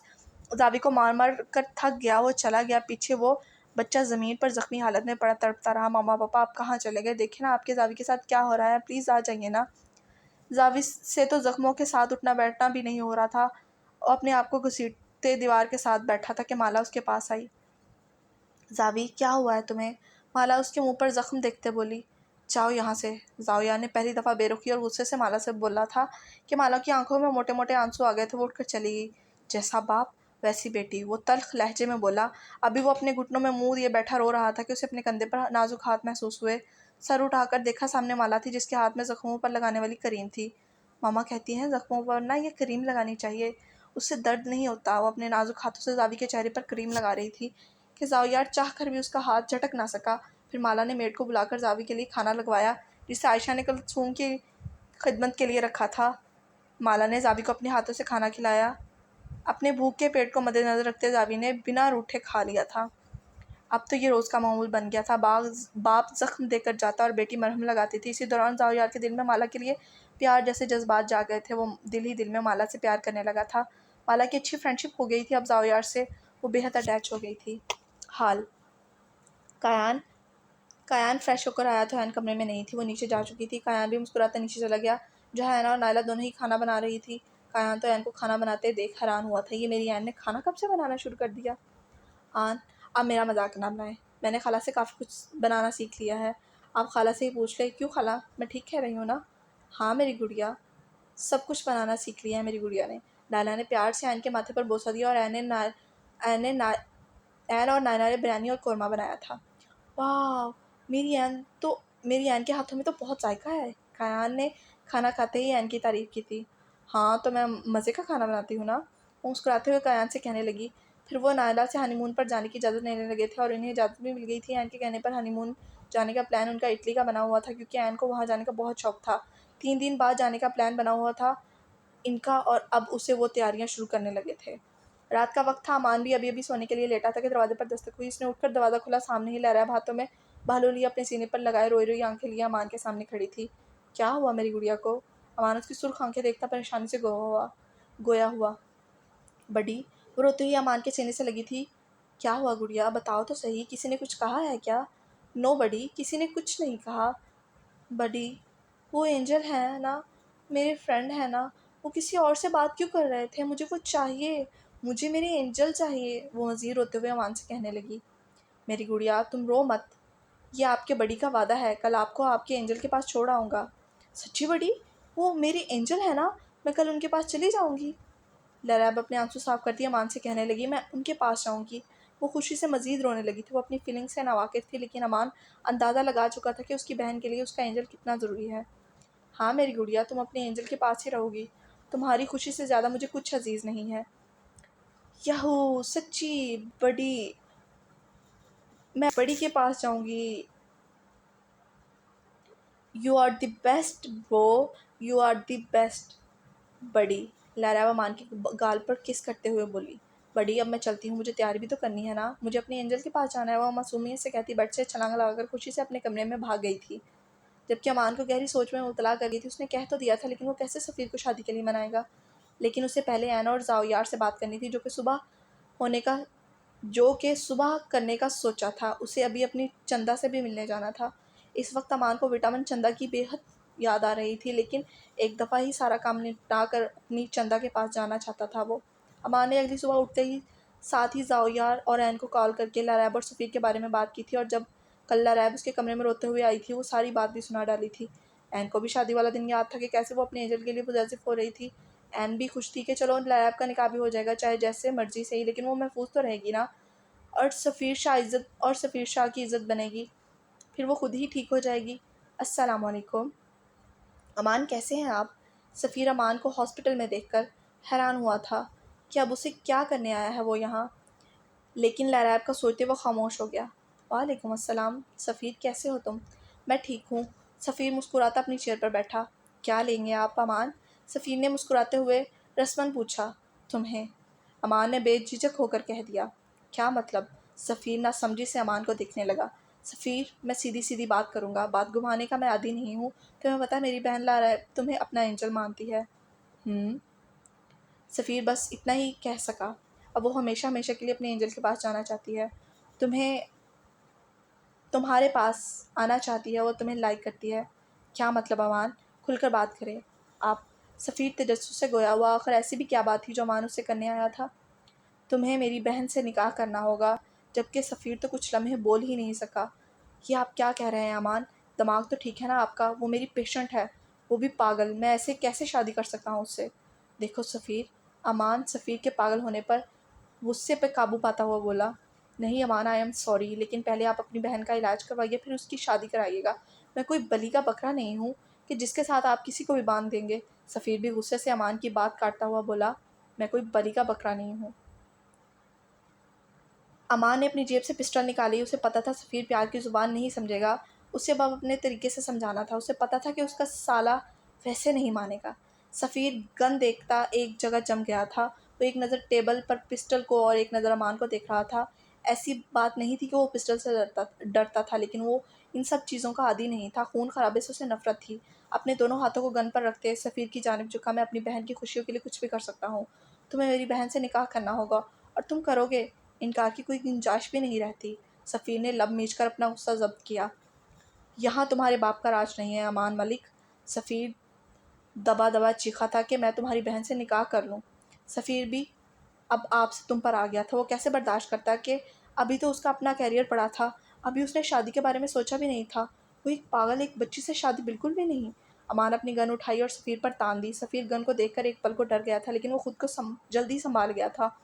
ज़ावी को मार मार कर थक गया, वो चला गया। पीछे वो बच्चा ज़मीन पर ज़ख्मी हालत में पड़ा तड़पता रहा। मामा पापा, आप कहाँ चले गए? देखिए ना आपके ज़ावी के साथ क्या हो रहा है, प्लीज़ आ जाइए ना। ज़ावी से तो ज़ख्मों के साथ उठना बैठना भी नहीं हो रहा था और अपने आप को घसीटते दीवार के साथ बैठा था कि माला उसके पास आई। ज़ावी, क्या हुआ है तुम्हें? माला उसके मुंह पर ज़ख्म देखते बोली। जाओ यहाँ से। ज़ाविया ने पहली दफ़ा बेरुखी और गुस्से से माला से बोला था कि माला की आंखों में मोटे मोटे आंसू आ गए थे। वो उठकर चली गई। जैसा बाप वैसी बेटी, वो तल्ख लहजे में बोला। अभी वो अपने घुटनों में मुंह दिए बैठा रो रहा था कि उसे अपने कंधे पर नाजुक हाथ महसूस हुए। सर उठाकर देखा, सामने माला थी, जिसके हाथ में ज़ख्मों पर लगाने वाली क्रीम थी। मामा कहती हैं ज़ख्मों पर ना ये क्रीम लगानी चाहिए, उससे दर्द नहीं होता। वो अपने नाजुक हाथों से ज़ावी के चेहरे पर क्रीम लगा रही थी कि ज़ावियार चाह कर भी उसका हाथ झटक ना सका। फिर माला ने मेड को बुलाकर ज़ावी के लिए खाना लगवाया, जिसे आयशा ने कलसूम की खिदमत के लिए रखा था। माला ने ज़ावी को अपने हाथों से खाना खिलाया। अपने भूख के पेट को मद्देनज़र रखते ज़ावी ने बिना रूठे खा लिया था। अब तो ये रोज़ का मामूल बन गया था। बाप ज़ख्म देकर जाता और बेटी मरहम लगाती थी। इसी दौरान ज़ावियार के दिल में माला के लिए प्यार जैसे जज्बात जाग गए थे। वो दिल ही दिल में माला से प्यार करने लगा था। माला की अच्छी फ्रेंडशिप हो गई थी अब ज़ावियार से। वो बेहद अटैच हो गई थी। हाल कायान कायान फ्रेश होकर आया तो हैन कमरे में नहीं थी। वो नीचे जा चुकी थी। कायान भी मुस्कुराता नीचे चला गया, जहाँ हैना और नायला दोनों ही खाना बना रही थी। कायान तो ऐन को खाना बनाते देख हैरान हुआ था। ये मेरी ऐन ने खाना कब से बनाना शुरू कर दिया? आन, आप मेरा मजाक ना बनाएं। मैंने खाला से काफ़ी कुछ बनाना सीख लिया है। आप खाला से ही पूछ ले। क्यों खाला, मैं ठीक कह रही हूँ ना? हाँ मेरी गुड़िया, सब कुछ बनाना सीख लिया है मेरी गुड़िया ने। नायला ने प्यार से ऐन के माथे पर बोसा दिया और ऐन ने ना ऐन और नायला ने बिरयानी और कौरमा बनाया था। वाह, मेरी ऐन के हाथों में तो बहुत जायका है। कायान ने खाना खाते ही ऐन की तारीफ़ की थी। हाँ तो मैं मज़े का खाना बनाती हूँ ना, वो मुस्कुराते हुए कायान से कहने लगी। फिर वो नायला से हनीमून पर जाने की इजाज़त लेने लगे थे और इन्हें इजाज़त भी मिल गई थी। ऐन के कहने पर हनीमून जाने का प्लान उनका इटली का बना हुआ था, क्योंकि ऐन को वहाँ जाने का बहुत शौक था। 3 दिन बाद जाने का प्लान बना हुआ था इनका, और अब उसे वो तैयारियां शुरू करने लगे थे। रात का वक्त था। अमान भी अभी सोने के लिए लेटा था कि दरवाजे पर दस्तक हुई। उसने उठकर दरवाज़ा खुला। सामने ही लहराब हाथों में भालू लिए अपने सीने पर लगाए रोई रोई आंखें लिए अमान के सामने खड़ी थी। क्या हुआ मेरी गुड़िया को? अमान उसकी सुर्ख आंखें देखता परेशानी से गोया हुआ। बड़ी, वो रोते हुए अमान के सीने से लगी थी। क्या हुआ गुड़िया, बताओ तो सही, किसी ने कुछ कहा है क्या? नो बड़ी, किसी ने कुछ नहीं कहा। बडी, वो एंजल है ना, मेरे फ्रेंड है ना, वो किसी और से बात क्यों कर रहे थे? मुझे वो चाहिए, मुझे मेरी एंजल चाहिए, वो मज़ीद रोते हुए अमान से कहने लगी। मेरी गुड़िया तुम रो मत, ये आपके बड़ी का वादा है, कल आपको आपके एंजल के पास छोड़ आऊँगा। सच्ची बड़ी, वो मेरी एंजल है ना, मैं कल उनके पास चली जाऊँगी। लैरैब अपने आंसू साफ करती अमान से कहने लगी, मैं उनके पास जाऊँगी। वो खुशी से मज़ीद रोने लगी थी। वो अपनी फीलिंग से नावाकिफ़ थी, लेकिन अमान अंदाज़ा लगा चुका था कि उसकी बहन के लिए उसका एंजल कितना ज़रूरी है। हाँ मेरी गुड़िया, तुम अपने एंजल के पास ही रहोगी। तुम्हारी खुशी से ज़्यादा मुझे कुछ अजीज़ नहीं है। याहू सच्ची बड़ी, मैं बड़ी के पास जाऊँगी। You are the best bro, you are the best. बड़ी, लहरावा मान के गाल पर किस करते हुए बोली। बड़ी, अब मैं चलती हूँ, मुझे तैयारी भी तो करनी है ना, मुझे अपने एंजल के पास जाना है। वह मासूमियत से कहती बेड से छलांग लगाकर खुशी से अपने कमरे में भाग गई थी, जबकि अमान को गहरी सोच में मुबतला कर गई थी। उसने कह तो दिया था, लेकिन वो कैसे सफ़ीर को शादी के लिए मनाएगा? लेकिन उसे पहले ऐन और ज़ाओयार से बात करनी थी, होने का जो कि सुबह करने का सोचा था। उसे अभी अपनी चंदा से भी मिलने जाना था। इस वक्त अमान को विटामिन चंदा की बेहद याद आ रही थी, लेकिन एक दफ़ा ही सारा काम निपटा कर अपनी चंदा के पास जाना चाहता था वो। अमान ने अगली सुबह उठते ही साथ ही ज़ाओयार और ऐन को कॉल करके लरैब और सफ़ीर के बारे में बात की थी, और जब कल लरैब उसके कमरे में रोते हुए आई थी, वो सारी बात भी सुना डाली थी। ऐन को भी शादी वाला दिन याद था कि कैसे वो अपने एंजल के लिए पोजेसिव हो रही थी। ऐन भी खुश थी कि चलो लरैब का निकाह भी हो जाएगा, चाहे जैसे मर्जी सही, लेकिन वो महफूज तो रहेगी ना, और सफ़ीर शाह की इज़्ज़त बनेगी। फिर वो खुद ही ठीक हो जाएगी। अस्सलाम वालेकुम। अमान कैसे हैं आप? सफ़ीर अमान को हॉस्पिटल में देखकर हैरान हुआ था कि अब उसे क्या करने आया है वो यहाँ, लेकिन लहरैब का सोचते वो खामोश हो गया। वालेकुम अस्सलाम। सफ़ीर कैसे हो तुम? मैं ठीक हूँ। सफ़ीर मुस्कुराता अपनी चेयर पर बैठा। क्या लेंगे आप अमान? सफ़ीर ने मुस्कुराते हुए रस्मन पूछा। तुम्हें? अमान ने बेझिझक होकर कह दिया। क्या मतलब? सफ़ीर ना समझी से अमान को देखने लगा। सफ़ीर, मैं सीधी सीधी बात करूँगा, बात घुमाने का मैं आदी नहीं हूँ। तुम्हें पता है मेरी बहन लहरैब तुम्हें अपना एंजल मानती है। सफ़ीर बस इतना ही कह सका। अब वो हमेशा हमेशा के लिए अपने एंजल के पास जाना चाहती है। तुम्हें तुम्हारे पास आना चाहती है, वो तुम्हें लाइक करती है। क्या मतलब अमान? खुलकर बात करें आप। सफ़ीर तजस्सुस से गोया हुआ। आखिर ऐसी भी क्या बात थी जो अमान उससे करने आया था? तुम्हें मेरी बहन से निकाह करना होगा। जबकि सफ़ीर तो कुछ लम्हे बोल ही नहीं सका। ये आप क्या कह रहे हैं अमान? दिमाग तो ठीक है ना आपका? वो मेरी पेशेंट है, वो भी पागल। मैं ऐसे कैसे शादी कर सकता हूँ उससे? देखो सफ़ीर, अमान सफ़ीर के पागल होने पर गुस्से पे काबू पाता हुआ बोला। नहीं अमान, आई एम सॉरी, लेकिन पहले आप अपनी बहन का इलाज करवाइए, फिर उसकी शादी कराइएगा। मैं कोई बलि का बकरा नहीं हूँ कि जिसके साथ आप किसी को भी बांध देंगे। सफ़ीर भी गुस्से से अमान की बात काटता हुआ बोला, मैं कोई बलि का बकरा नहीं हूँ। अमान ने अपनी जेब से पिस्टल निकाली। उसे पता था सफ़ीर प्यार की ज़ुबान नहीं समझेगा। उसे अब अपने तरीके से समझाना था। उसे पता था कि उसका साला वैसे नहीं मानेगा। सफ़ीर गन देखता एक जगह जम गया था। वो एक नज़र टेबल पर पिस्टल को और एक नज़र अमान को देख रहा था। ऐसी बात नहीं थी कि वो पिस्टल से डरता था, लेकिन वो इन सब चीज़ों का आदी नहीं था। खून खराबे से उसे नफ़रत थी। अपने दोनों हाथों को गन पर रखते सफ़ीर की जानिब झुका। मैं अपनी बहन की खुशियों के लिए कुछ भी कर सकता हूँ। तुम्हें मेरी बहन से निकाह करना होगा, और तुम करोगे। इनकार की कोई गुंजाइश भी नहीं रहती। सफ़ीर ने लब मीचकर अपना गुस्सा ज़ब्त किया। यहाँ तुम्हारे बाप का राज नहीं है अमान मलिक। सफ़ीर दबा दबा चीखा था कि मैं तुम्हारी बहन से निकाह कर लूँ। सफ़ीर भी अब आपसे तुम पर आ गया था। वो कैसे बर्दाश्त करता कि अभी तो उसका अपना कैरियर पड़ा था, अभी उसने शादी के बारे में सोचा भी नहीं था। वो एक पागल एक बच्ची से शादी बिल्कुल भी नहीं। अमान अपनी गन उठाई और सफ़ीर पर तान दी। सफ़ीर गन को देखकर एक पल को डर गया था, लेकिन वो खुद को जल्दी संभाल गया था।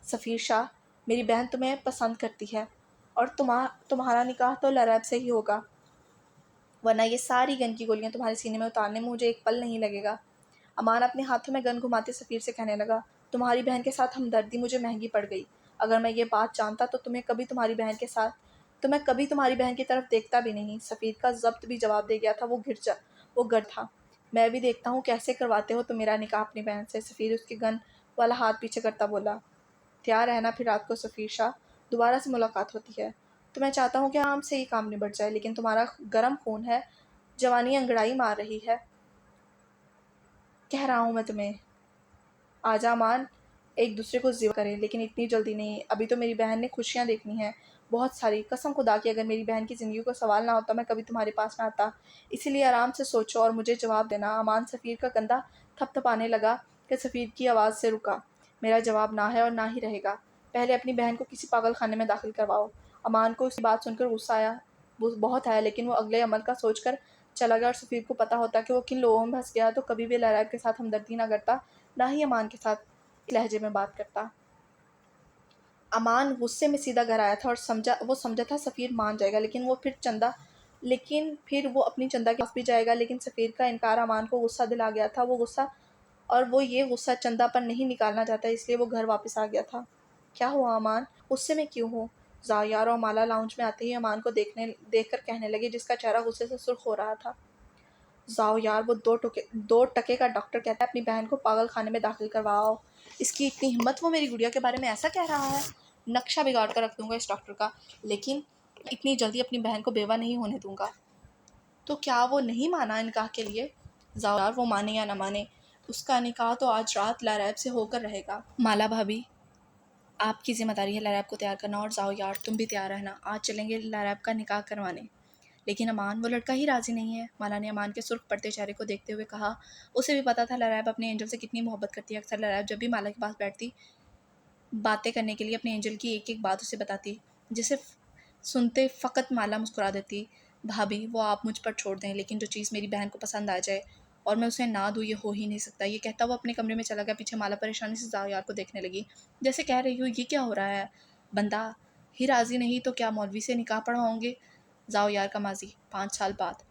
सफ़ीर शाह, मेरी बहन तुम्हें पसंद करती है और तुम्हारा निकाह तो लरैब से ही होगा, वरना ये सारी गन की गोलियां तुम्हारे सीने में उतारने में मुझे एक पल नहीं लगेगा। अमान अपने हाथों में गन घुमाते सफ़ीर से कहने लगा, तुम्हारी बहन के साथ हमदर्दी मुझे महंगी पड़ गई। अगर मैं ये बात जानता तो तुम्हें कभी तुम्हारी बहन की तरफ देखता भी नहीं। सफ़ीर का ज़ब्त भी जवाब दे गया था। वो गर था। मैं भी देखता हूँ कैसे करवाते हो तुम मेरा निकाह अपनी बहन से। सफ़ीर उसके गन वाला हाथ पीछे करता बोला, तैयार रहना फिर रात को सफ़ीर शाह, दोबारा से मुलाकात होती है। तो मैं चाहता हूँ कि आराम से ही काम निबट जाए, लेकिन तुम्हारा गर्म खून है, जवानी अंगड़ाई मार रही है। कह रहा हूँ मैं तुम्हें, आजा मान, एक दूसरे को ज़िवा करें, लेकिन इतनी जल्दी नहीं। अभी तो मेरी बहन ने खुशियाँ देखनी हैं, बहुत सारी। कसम खुदा की अगर मेरी बहन की ज़िंदगी को सवाल ना होता मैं कभी तुम्हारे पास ना आता। इसीलिए आराम से सोचो और मुझे जवाब देना। अमान सफ़ीर का कंधा थपथपाने लगा कि सफ़ीर की आवाज़ से रुका। मेरा जवाब ना है और ना ही रहेगा। पहले अपनी बहन को किसी पागल खाने में दाखिल करवाओ। अमान को उसकी बात सुनकर गुस्सा आया, बहुत आया, लेकिन वो अगले अमल का सोच कर चला गया। और सफ़ीर को पता होता कि वो किन लोगों में फंस गया तो कभी भी लड़ाई के साथ हमदर्दी ना करता, ना ही अमान के साथ लहजे में बात करता। अमान गुस्से में सीधा घर आया था और समझा था सफ़ीर मान जाएगा, लेकिन फिर वो अपनी चंदा के पास भी जाएगा। लेकिन सफ़ीर का इनकार अमान को गुस्सा दिला गया था। वो ये गुस्सा चंदा पर नहीं निकालना चाहता, इसलिए वो घर वापस आ गया था। क्या हुआ अमान, गुस्से में क्यों हो? ज़ायार और माला लाउंज में आते ही अमान को देखकर कहने लगे, जिसका चेहरा गुस्से से सुर्ख हो रहा था, जाओ यार, वो 2 टके का डॉक्टर कहता है अपनी बहन को पागल खाने में दाखिल करवाओ। इसकी इतनी हिम्मत, वो मेरी गुड़िया के बारे में ऐसा कह रहा है। नक्शा बिगाड़ कर रख दूंगा इस डॉक्टर का, लेकिन इतनी जल्दी अपनी बहन को बेवा नहीं होने दूंगा। तो क्या वो नहीं माना निकाह के लिए? जाओ यार, वो माने या ना माने, उसका निकाह तो आज रात लरैब से होकर रहेगा। माला भाभी, आपकी जिम्मेदारी है लरैब को तैयार करना, और जाओ यार तुम भी तैयार रहना, आज चलेंगे लरैब का निकाह करवाने। लेकिन अमान, वो लड़का ही राज़ी नहीं है। माला ने अमान के सुर्ख पड़ते चेहरे को देखते हुए कहा। उसे भी पता था लरैब अपने एंजल से कितनी मोहब्बत करती है। अक्सर लरैब जब भी माला के पास बैठती, बातें करने के लिए अपने एंजल की एक एक बात उसे बताती, जिसे सुनते फ़कत माला मुस्कुरा देती। भाभी, वो आप मुझ पर छोड़ दें, लेकिन जो चीज़ मेरी बहन को पसंद आ जाए और मैं उसे ना दूँ, ये हो ही नहीं सकता। ये कहता वो अपने कमरे में चला गया। पीछे माला परेशानी से ज़ायार को देखने लगी, जैसे कह रही हो ये क्या हो रहा है, बंदा ही राज़ी नहीं तो क्या मौलवी से निकाह पढ़वाओगे? जाओ यार का माजी 5 साल बाद।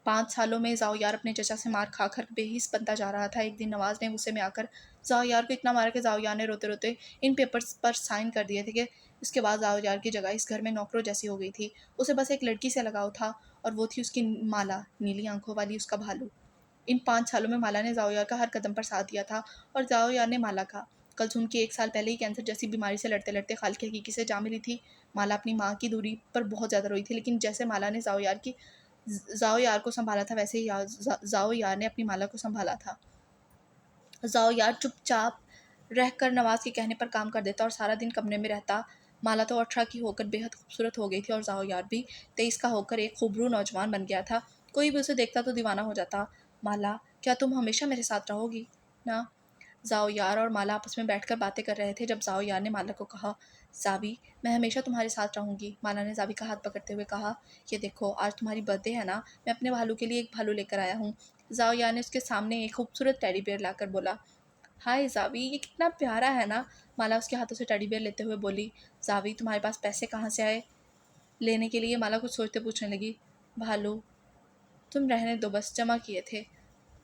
5 सालों में जाओ यार अपने चचा से मार खाकर बेहिस बनता जा रहा था। एक दिन नवाज ने गुस्से में आकर जाओ यार को इतना मारा कि जाओ यार ने रोते रोते इन पेपर्स पर साइन कर दिए थे कि इसके बाद जाओ यार की जगह इस घर में नौकरों जैसी हो गई थी। उसे बस एक लड़की से लगाव था, और वो थी उसकी माला, नीली आंखों वाली उसका भालू। इन 5 सालों में माला ने जाओ यार का हर कदम पर साथ दिया था, और जाओ यार ने माला का। कल सुन के 1 साल पहले ही कैंसर जैसी बीमारी से लड़ते लड़ते खाल की हकीकी से जा मिली थी। माला अपनी माँ की दूरी पर बहुत ज़्यादा रोई थी, लेकिन जैसे माला ने जाओ यार को संभाला था, वैसे ही जाओ यार ने अपनी माला को संभाला था। जाओ यार चुपचाप रहकर नवाज के कहने पर काम कर देता और सारा दिन कमरे में रहता। माला तो 18 की होकर बेहद खूबसूरत हो गई थी, और जाओ यार भी 23 का होकर एक खूबरू नौजवान बन गया था। कोई भी उसे देखता तो दीवाना हो जाता। माला, क्या तुम हमेशा मेरे साथ रहोगी ना? जाओ यार और माला आपस में बैठकर बातें कर रहे थे जब जाओ यार ने माला को कहा, जावी, मैं हमेशा तुम्हारे साथ रहूंगी। माला ने जावी का हाथ पकड़ते हुए कहा, ये देखो, आज तुम्हारी बर्थडे है ना, मैं अपने भालू के लिए एक भालू लेकर आया हूँ। जाओ यार ने उसके सामने एक खूबसूरत टेडी बेयर लाकर बोला, हाय जावी, ये कितना प्यारा है ना। माला उसके हाथों से टेडी बेयर लेते हुए बोली, जावी, तुम्हारे पास पैसे कहाँ से आए लेने के लिए? माला कुछ सोचते पूछने लगी, भालू, तुम रहने दो, बस जमा किए थे।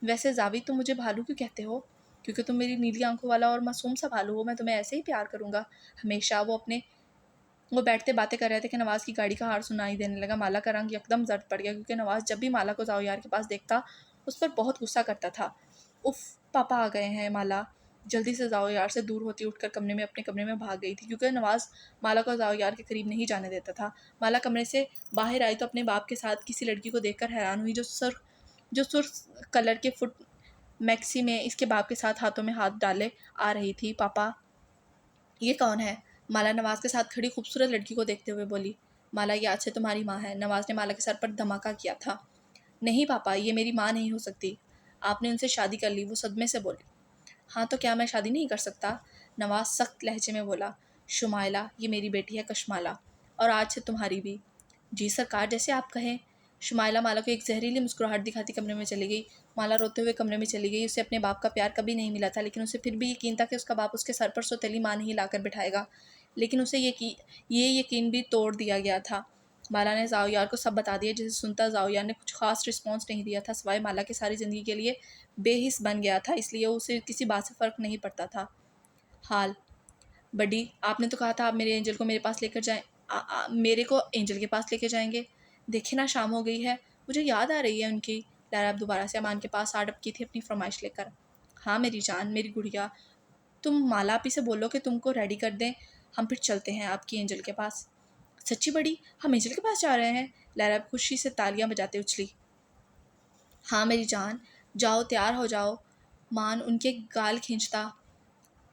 वैसे जावी, तुम मुझे भालू क्यों कहते हो? क्योंकि तुम मेरी नीली आंखों वाला और मासूम सा भालू हो। मैं तुम्हें ऐसे ही प्यार करूंगा हमेशा। वो बैठते बातें कर रहे थे कि नवाज की गाड़ी का हार सुनाई देने लगा। माला का रंग एकदम जर्द पड़ गया, क्योंकि नवाज जब भी माला को जाओ यार के पास देखता उस पर बहुत गुस्सा करता था। उफ, पापा आ गए हैं। माला जल्दी से जाओ यार से दूर होती उठकर अपने कमरे में भाग गई थी, क्योंकि नवाज माला को जाओ यार के करीब नहीं जाने देता था। माला कमरे से बाहर आई तो अपने बाप के साथ किसी लड़की को देखकर हैरान हुई, जो सुर्ख कलर के फुट मैक्सी में इसके बाप के साथ हाथों में हाथ डाले आ रही थी। पापा, ये कौन है? माला नवाज के साथ खड़ी खूबसूरत लड़की को देखते हुए बोली। माला, ये आज से तुम्हारी माँ है। नवाज ने माला के सर पर धमाका किया था। नहीं पापा, ये मेरी माँ नहीं हो सकती। आपने उनसे शादी कर ली। वो सदमे से बोली। हाँ तो क्या मैं शादी नहीं कर सकता? नवाज सख्त लहजे में बोला। शुमाइला, ये मेरी बेटी है कशमाला, और आज से तुम्हारी भी। जी सरकार, जैसे आप कहें। शुमाइला माला को एक जहरीली मुस्कुराहट दिखाती कमरे में चली गई। माला रोते हुए कमरे में चली गई। उसे अपने बाप का प्यार कभी नहीं मिला था, लेकिन उसे फिर भी यकीन था कि उसका बाप उसके सर पर सौतेली मान ही लाकर बिठाएगा। लेकिन उसे ये यकीन भी तोड़ दिया गया था। माला ने ज़ाओयार को सब बता दिया, जिसे सुनता ज़ाओयार ने कुछ खास रिस्पॉन्स नहीं दिया था, सिवाय माला के सारी ज़िंदगी के लिए बेहिस बन गया था, इसलिए उसे किसी बात से फ़र्क नहीं पड़ता था। हाल बडी, आपने तो कहा था आप मेरे एंजल को मेरे पास लेकर जाएं, मेरे को एंजल के पास लेकर जाएंगे। देखे ना, शाम हो गई है, मुझे याद आ रही है उनकी। लारा अब दोबारा से अमान के पास आ डपकी थी अपनी फरमाइश लेकर। हाँ मेरी जान, मेरी गुड़िया, तुम माला आपी से बोलो कि तुमको रेडी कर दें, हम फिर चलते हैं आपकी एंजल के पास। सच्ची बड़ी, हम एंजल के पास जा रहे हैं? लारा खुशी से तालियां बजाते उछली। हाँ मेरी जान, जाओ तैयार हो जाओ। मान उनके गाल खींचता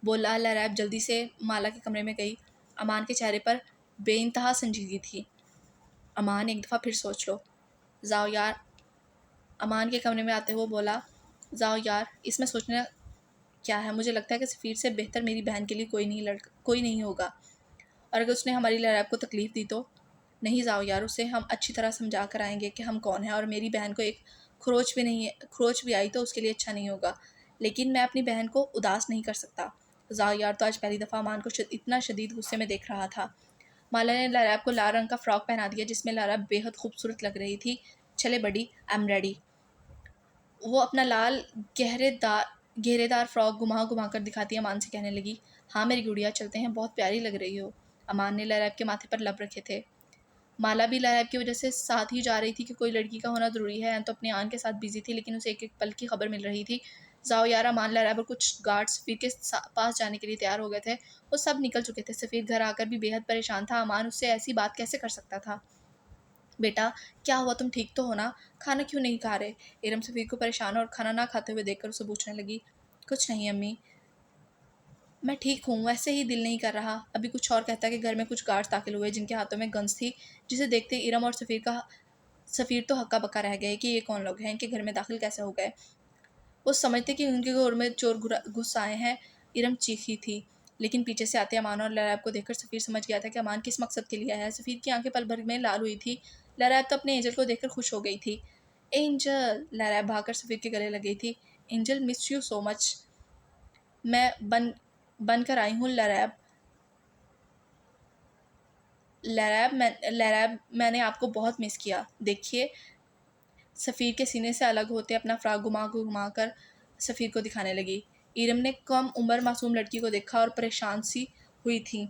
बोला। लरैब जल्दी से माला के कमरे में गई। अमान के चेहरे पर बेइंतहा संजीदगी थी। अमान, एक दफ़ा फिर सोच लो। जाओ यार, अमान के कमरे में आते हुए बोला। जाओ यार, इसमें सोचना क्या है? मुझे लगता है कि सफ़ीर से बेहतर मेरी बहन के लिए कोई नहीं होगा, और अगर उसने हमारी लरैब को तकलीफ़ दी तो? नहीं जाओ यार, उसे हम अच्छी तरह समझा कर आएंगे कि हम कौन हैं, और मेरी बहन को एक खरोच भी आई तो उसके लिए अच्छा नहीं होगा। लेकिन मैं अपनी बहन को उदास नहीं कर सकता। जाओ यार तो आज पहली दफ़ा अमान को इतना शदीद गुस्से में देख रहा था। माला ने लारैब को लाल रंग का फ्रॉक पहना दिया, जिसमें लारैब बेहद खूबसूरत लग रही थी। चले बड़ी, आई एम रेडी। वो अपना लाल घेरेदार फ्रॉक घुमा घुमा कर दिखाती अमान से कहने लगी। हाँ मेरी गुड़िया, चलते हैं, बहुत प्यारी लग रही हो। अमान ने लारैब के माथे पर लब रखे थे। माला भी लारैब की वजह से साथ ही जा रही थी कि कोई लड़की का होना ज़रूरी है, तो अपने आन के साथ बिजी थी, लेकिन उसे एक एक पल की खबर मिल रही थी। जाओ यार, अमान, लारैब और कुछ गार्ड्स सफ़ीर के पास जाने के लिए तैयार हो गए थे। वो सब निकल चुके थे। सफ़ीर घर आकर भी बेहद परेशान था। अमान उससे ऐसी बात कैसे कर सकता था? बेटा, क्या हुआ? तुम ठीक तो हो ना? खाना क्यों नहीं खा रहे? इरम सफ़ीर को परेशान और खाना ना खाते हुए देखकर उसे पूछने लगी। कुछ नहीं अम्मी, मैं ठीक हूँ, वैसे ही दिल नहीं कर रहा। अभी कुछ और कहता कि घर में कुछ गार्ड्स दाखिल हुए, जिनके हाथों में गन्स थी, जिसे देखते इरम और सफ़ीर तो हक्का बक्का रह गए कि ये कौन लोग हैं, इनके घर में दाखिल कैसे हो गए। वो समझते कि उनके घर में चोर घुस आए हैं। इरम चीखी थी, लेकिन पीछे से आते अमान और लरैब को देखकर सफ़ीर समझ गया था कि अमान किस मकसद के लिए आया है। सफ़ीर की आंखें पल भर में लाल हुई थी। लरैब तो अपने एंजल को देखकर खुश हो गई थी। एंजल! लरैब भागकर सफ़ीर के गले लग गई थी। Angel, miss you so much. मैं बन कर आई हूँ लरैब। लरैब, मैंने आपको बहुत मिस किया। देखिए, सफ़ीर के सीने से अलग होते अपना फ्रॉक घुमा घुमा कर सफ़ीर को दिखाने लगी। इरम ने कम उम्र मासूम लड़की को देखा और परेशान सी हुई थी।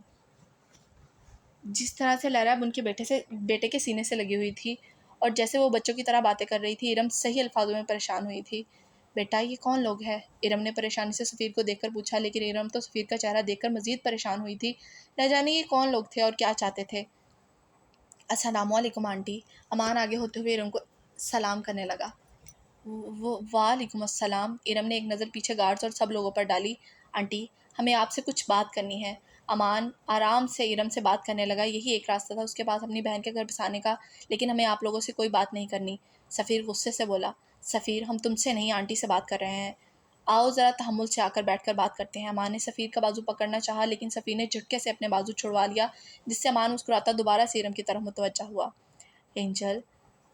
जिस तरह से लरैब उनके बेटे के सीने से लगी हुई थी, और जैसे वो बच्चों की तरह बातें कर रही थी, इरम सही अल्फाजों में परेशान हुई थी। बेटा, ये कौन लोग हैं? इरम ने परेशानी से सफ़ीर को देखकर पूछा, लेकिन इरम तो सफ़ीर का चेहरा देखकर मज़ीद परेशान हुई थी। न जाने ये कौन लोग थे और क्या चाहते थे। अस्सलामुअलैकुम आंटी। अमान आगे होते हुए इरम को सलाम करने लगा। वो वालेकुम अस्सलाम। इरम ने एक नज़र पीछे गार्ड्स और सब लोगों पर डाली। आंटी, हमें आपसे कुछ बात करनी है। अमान आराम से इरम से बात करने लगा। यही एक रास्ता था उसके पास अपनी बहन के घर बसाने का, लेकिन हमें आप लोगों से कोई बात नहीं करनी। सफ़ीर गुस्से से बोला। सफ़ीर, हम तुमसे नहीं आंटी से बात कर रहे हैं। आओ ज़रा तहम्मुल से आकर बैठकर बात करते हैं। अमान ने सफ़ीर का बाजू पकड़ना चाहा, लेकिन सफ़ीर ने झटके से अपने बाजू छुड़वा लिया, जिससे अमान मुस्कुराता दोबारा से इरम की तरफ मुतवज्जा हुआ। एंजल,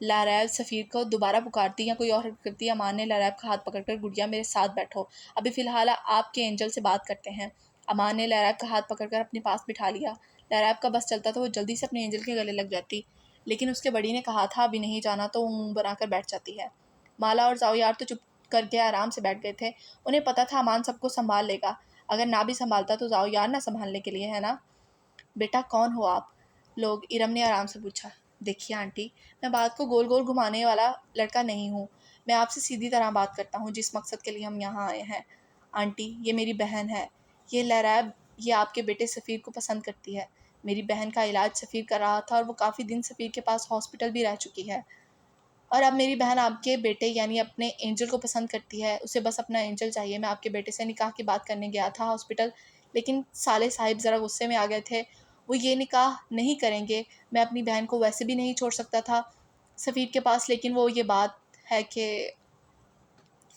लारैब सफ़ीर को दोबारा पुकारती या कोई और हरकत करती, अमान ने लारैब का हाथ पकड़कर, गुड़िया मेरे साथ बैठो, अभी फ़िलहाल आपके एंजल से बात करते हैं। अमान ने लारैब का हाथ पकड़कर अपने पास बिठा लिया। लारैब का बस चलता तो वो जल्दी से अपने एंजल के गले लग जाती, लेकिन उसके बड़ी ने कहा था अभी नहीं जाना, तो वो मुँह बनाकर बैठ जाती है। माला और ज़ाओयार तो चुप करके आराम से बैठ गए थे। उन्हें पता था अमान सबको संभाल लेगा। अगर ना भी संभालता तो ज़ाओयार ना संभालने के लिए, है ना? बेटा, कौन हो आप लोग? इरम ने आराम से पूछा। देखिए आंटी, मैं बात को गोल गोल घुमाने वाला लड़का नहीं हूँ। मैं आपसे सीधी तरह बात करता हूँ, जिस मकसद के लिए हम यहाँ आए हैं। आंटी, ये मेरी बहन है। ये लरैब, ये आपके बेटे सफ़ीर को पसंद करती है। मेरी बहन का इलाज सफ़ीर कर रहा था, और वो काफ़ी दिन सफ़ीर के पास हॉस्पिटल भी रह चुकी है। और अब मेरी बहन आपके बेटे यानी अपने एंजल को पसंद करती है। उसे बस अपना एंजल चाहिए। मैं आपके बेटे से निकाह की बात करने गया था हॉस्पिटल, लेकिन साले साहिब ज़रा गुस्से में आ गए थे। वो ये निकाह नहीं करेंगे। मैं अपनी बहन को वैसे भी नहीं छोड़ सकता था सफ़ीर के पास, लेकिन वो ये बात है कि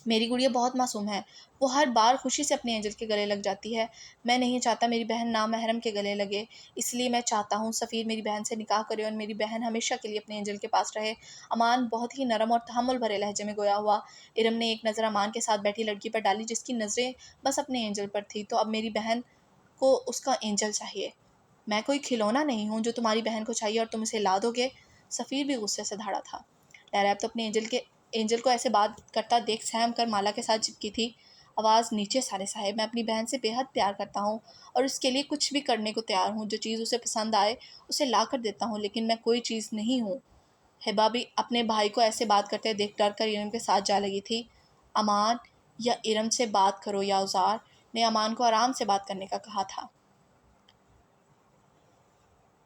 मेरी गुड़िया बहुत मासूम है, वो हर बार खुशी से अपने एंजल के गले लग जाती है। मैं नहीं चाहता मेरी बहन नामहरम के गले लगे, इसलिए मैं चाहता हूँ सफ़ीर मेरी बहन से निकाह करे और मेरी बहन हमेशा के लिए अपने एंजल के पास रहे। अमान बहुत ही नरम और तहम्मुल भरे लहजे में गोया हुआ। इरम ने एक नज़र अमान के साथ बैठी लड़की पर डाली जिसकी नज़रें बस अपने एंजल पर थी। तो अब मेरी बहन को उसका एंजल चाहिए। मैं कोई खिलौना नहीं हूँ जो तुम्हारी बहन को चाहिए और तुम इसे ला दोगे। सफ़ीर भी गुस्से से धाड़ा था। लैरैब तो अपने एंजल को ऐसे बात करता देख सहम कर माला के साथ चिपकी थी। आवाज़ नीचे सारे साहेब, मैं अपनी बहन से बेहद प्यार करता हूँ और उसके लिए कुछ भी करने को तैयार हूँ। जो चीज़ उसे पसंद आए उसे ला कर देता हूँ, लेकिन मैं कोई चीज़ नहीं हूँ। हिबा भी अपने भाई को ऐसे बात करते देख डर कर इरम के साथ जा लगी थी। अमान, या इरम से बात करो, या उज़ार ने अमान को आराम से बात करने का कहा था।